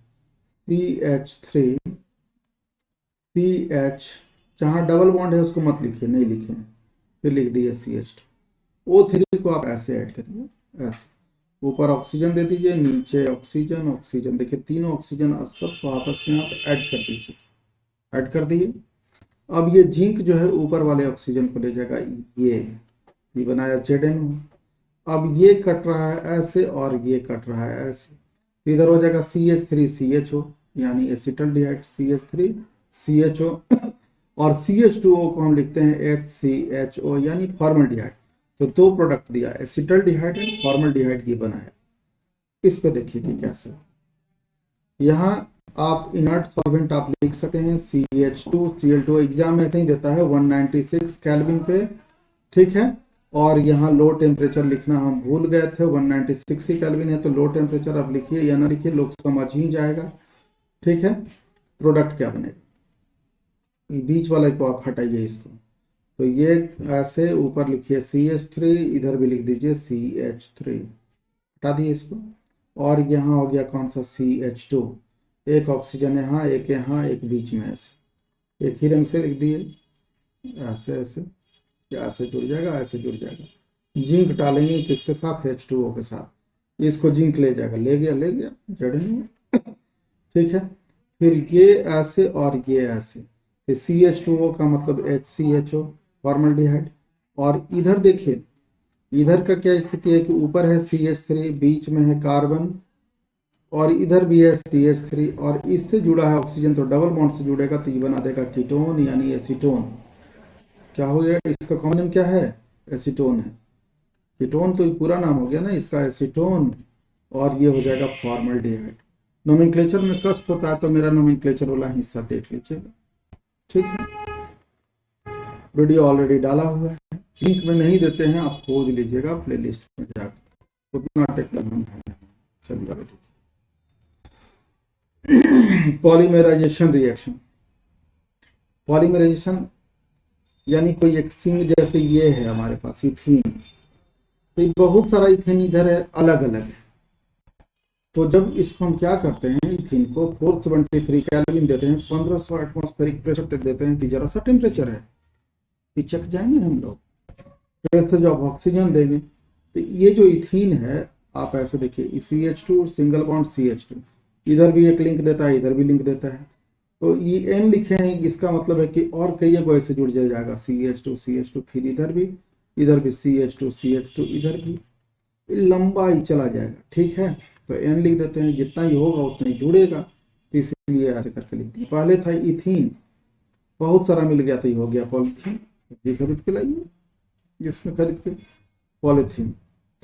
CH3 CH, जहाँ डबल बॉन्ड है उसको मत लिखिए, नहीं लिखे हैं, फिर लिख दिए CH2। O3 को आप ऐसे ऐड करिए, ऐसे ऊपर ऑक्सीजन दे दीजिए, नीचे ऑक्सीजन ऑक्सीजन, देखिए तीनों ऑक्सीजन सबको आपस में आप ऐड कर दीजिए, ऐड कर दिए। अब ये जिंक जो है ऊपर वाले ऑक्सीजन को ले जाएगा, ये बनाया ZNO। अब ये कट रहा है ऐसे और ये कट रहा है ऐसे, तो इधर हो जाएगा CH3CHO यानी एसिटल्डिहाइड, CH3 CHO, और CH2O को हम लिखते हैं HCHO यानी फॉर्मल्डिहाइड। तो दो प्रोडक्ट दिया, एसिटल्डिहाइड एंड फॉर्मल्डिहाइड, ये बनाया। इस पे देखिए कि कैसे, यहाँ आप इनर्ट सॉल्वेंट आप लिख सकते हैं CH2Cl2, एग्जाम में ऐसे ही देता है 196 केल्विन पे, ठीक है। और यहाँ लो टेम्परेचर लिखना हम भूल गए थे, 196 ही केल्विन है, तो लो टेम्परेचर आप लिखिए या ना लिखिए, लोग समझ ही जाएगा, ठीक है। प्रोडक्ट क्या बनेगा, बीच वाले को आप हटाइए इसको, तो ये ऐसे ऊपर लिखिए CH3, इधर भी लिख दीजिए CH3, हटा दिए इसको। और यहाँ हो गया कौन सा CH2, एक ऑक्सीजन यहाँ, एक बीच में, ऐसे एक ही रंग से लिख दिए, ऐसे ऐसे, ऐसे जुड़ जाएगा, ऐसे जुड़ जाएगा। जिंक डालेंगे किसके साथ, H2O के साथ, इसको जिंक ले जाएगा, ले गया जड़े में, ठीक है। फिर ये ऐसे और ये ऐसे, CH2O का मतलब HCHO फॉर्मल्डिहाइड। और इधर देखिए, इधर का क्या स्थिति है कि ऊपर है CH3, बीच में है कार्बन, और इधर भी है CH3, और इससे जुड़ा है ऑक्सीजन, तो डबल बॉन्ड से जुड़ेगा तो ये बना देगा कीटोन यानी एसीटोन। क्या हो गया, इसका कॉमन नेम क्या है, एसीटोन है। कीटोन तो पूरा नाम हो गया ना इसका, एसीटोन, और ये हो जाएगा फॉर्मल्डिहाइड। नोमेनक्लेचर में कष्ट होता है तो मेरा नोमेनक्लेचर वाला हिस्सा देख लीजिएगा, ठीक है। वीडियो ऑलरेडी डाला हुआ है, लिंक में नहीं देते हैं, आप खोज लीजिएगा प्लेलिस्ट में जाकर, उतना टेक्निकल है। चलिए आगे देखिए, पॉलीमराइजेशन रिएक्शन। पॉलीमराइजेशन यानी कोई एक सिंग, जैसे ये है हमारे पास इथीन, तो बहुत सारा इथीन इधर है, अलग अलग है। तो जब इसको हम क्या करते हैं, इथीन को 473 केल्विन देते हैं, 1500 एटमॉस्फेरिक प्रेशर देते हैं, तो जरा सा टेम्परेचर है, पिचक जाएंगे हम लोग। फिर से जब ऑक्सीजन देंगे तो ये जो इथीन है, आप ऐसे देखिए CH2 सिंगल बॉन्ड CH2, इधर भी एक लिंक देता है, इधर भी लिंक देता है, तो ये N लिखे हैं, इसका मतलब है कि और कई को ऐसे जुड़ जाएगा, CH2 फिर इधर भी CH2 इधर भी, लंबा ही चला जाएगा, ठीक है। तो N लिख देते हैं, जितना ही होगा उतना ही जुड़ेगा, तो इसलिए ऐसे करके लिख दिया। पहले था इथीन, बहुत सारा मिल गया तो ये हो गया पॉलीथीन, ये खरीद के लाइए, इसमें खरीद के पॉलीथीन।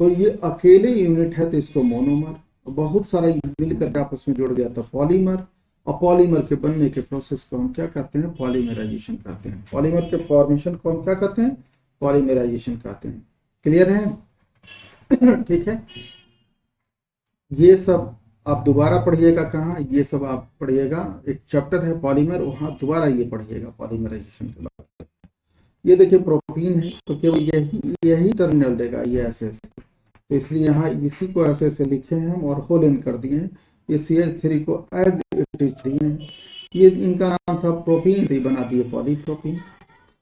तो ये अकेले यूनिट है तो इसको मोनोमर, बहुत सारा मिल करके आपस में जुड़ गया था पॉलीमर, और पॉलीमर के बनने के प्रोसेस को हम क्या कहते हैं, पॉलीमराइजेशन कहते हैं। पॉलीमर के फॉर्मेशन को हम क्या कहते हैं, पॉलीमराइजेशन कहते हैं। क्लियर है? ठीक है, ये सब आप दोबारा पढ़िएगा, कहाँ, ये सब आप पढ़िएगा, एक चैप्टर है पॉलीमर, वहाँ दोबारा ये पढ़िएगा पॉलीमराइजेशन के बाद। ये देखिए प्रोटीन है, तो केवल यही टर्मिनल देगा, ये ऐसे ऐसे, तो इसलिए यहाँ इसी को ऐसे ऐसे लिखे हैं हम, और होल इन कर दिए हैं। ये CH3 को एज इट इज दिए हैं, ये इनका नाम था प्रोपीन, तो ये बना दिए पॉलीप्रोपीन।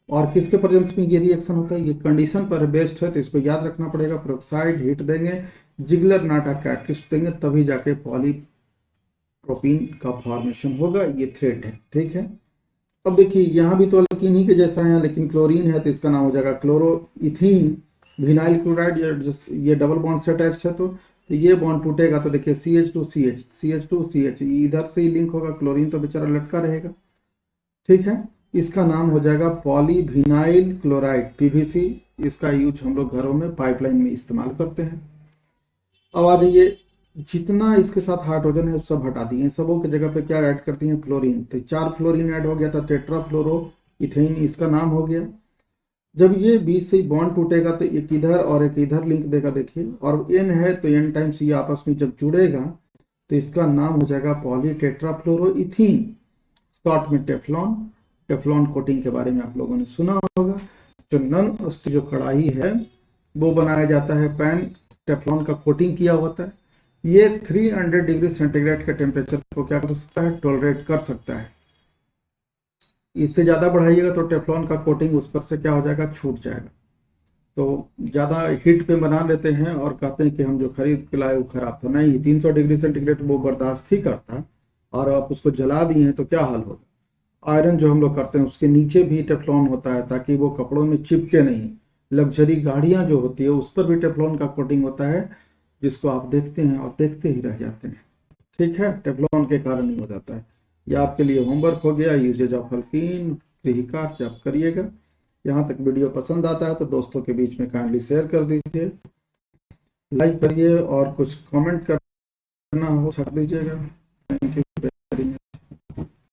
और किसके प्रेजेंस में ये रिएक्शन होता है, ये कंडीशन पर बेस्ड है, तो इसको याद रखना पड़ेगा। पेरोक्साइड हीट देंगे, जिगलर नाटा कैटलिस्ट देंगे, तभी जाके पॉलीप्रोपीन का फॉर्मेशन होगा। ये थ्रेड है, ठीक है। अब देखिए यहाँ भी तो अल्कीन ही के जैसा है, लेकिन क्लोरीन है तो इसका नाम हो जाएगा क्लोरोइथीन विनाइल क्लोराइड, ये डबल बॉन्ड से अटैच्ड है, तो ये बॉन्ड टूटेगा तो देखिए CH2CH इधर से ही लिंक होगा, क्लोरीन तो बेचारा लटका रहेगा, ठीक है। इसका नाम हो जाएगा पॉलीविनाइल क्लोराइड, PVC। इसका यूज हम लोग घरों में पाइपलाइन में इस्तेमाल करते हैं। अब आ जाइए, जितना इसके साथ हाइड्रोजन है सब हटा दिए, सबों की जगह पे क्या ऐड करती हैं, फ्लोरीन, तो 4 फ्लोरीन ऐड हो गया था, टेट्राफ्लोरो इथेन इसका नाम हो गया। जब ये बीच से बॉन्ड टूटेगा तो एक इधर और एक इधर लिंक देगा, देखिए, और N है तो N टाइम्स ये आपस में जब जुड़ेगा तो इसका नाम हो जाएगा पॉलीटेट्राफ्लोरोइथीन। शॉर्ट में टेफ्लॉन। टेफ्लॉन कोटिंग के बारे में आप लोगों ने सुना होगा। जो नॉन स्टिक जो कढ़ाई है वो बनाया जाता है, पैन टेफ्लॉन का कोटिंग किया होता है। ये 300 डिग्री सेंटीग्रेड के टेम्परेचर को क्या कर सकता है, टॉलरेट कर सकता है। इससे ज़्यादा बढ़ाइएगा तो टेफ्लॉन का कोटिंग उस पर से क्या हो जाएगा, छूट जाएगा। तो ज़्यादा हीट पे बना लेते हैं और कहते हैं कि हम जो खरीद के लाए वो खराब था। नहीं, 300 डिग्री सेंटीग्रेड वो बर्दाश्त ही करता है, और आप उसको जला दिए हैं तो क्या हाल होगा। आयरन जो हम लोग करते हैं उसके नीचे भी टेफ्लॉन होता है ताकि वो कपड़ों में चिपके नहीं। लग्जरी गाड़ियाँ जो होती है उस पर भी टेफ्लॉन का कोटिंग होता है, जिसको आप देखते हैं और देखते ही रह जाते हैं। ठीक है, टेफ्लॉन के कारण ही हो जाता है। यह आपके लिए होमवर्क हो गया, यूजेज ऑफ अल्कीन प्रीहिकार आप करिएगा। यहाँ तक वीडियो पसंद आता है तो दोस्तों के बीच में काइंडली शेयर कर दीजिए, लाइक करिए, और कुछ कमेंट करना हो छाट दीजिएगा। Thank you very much.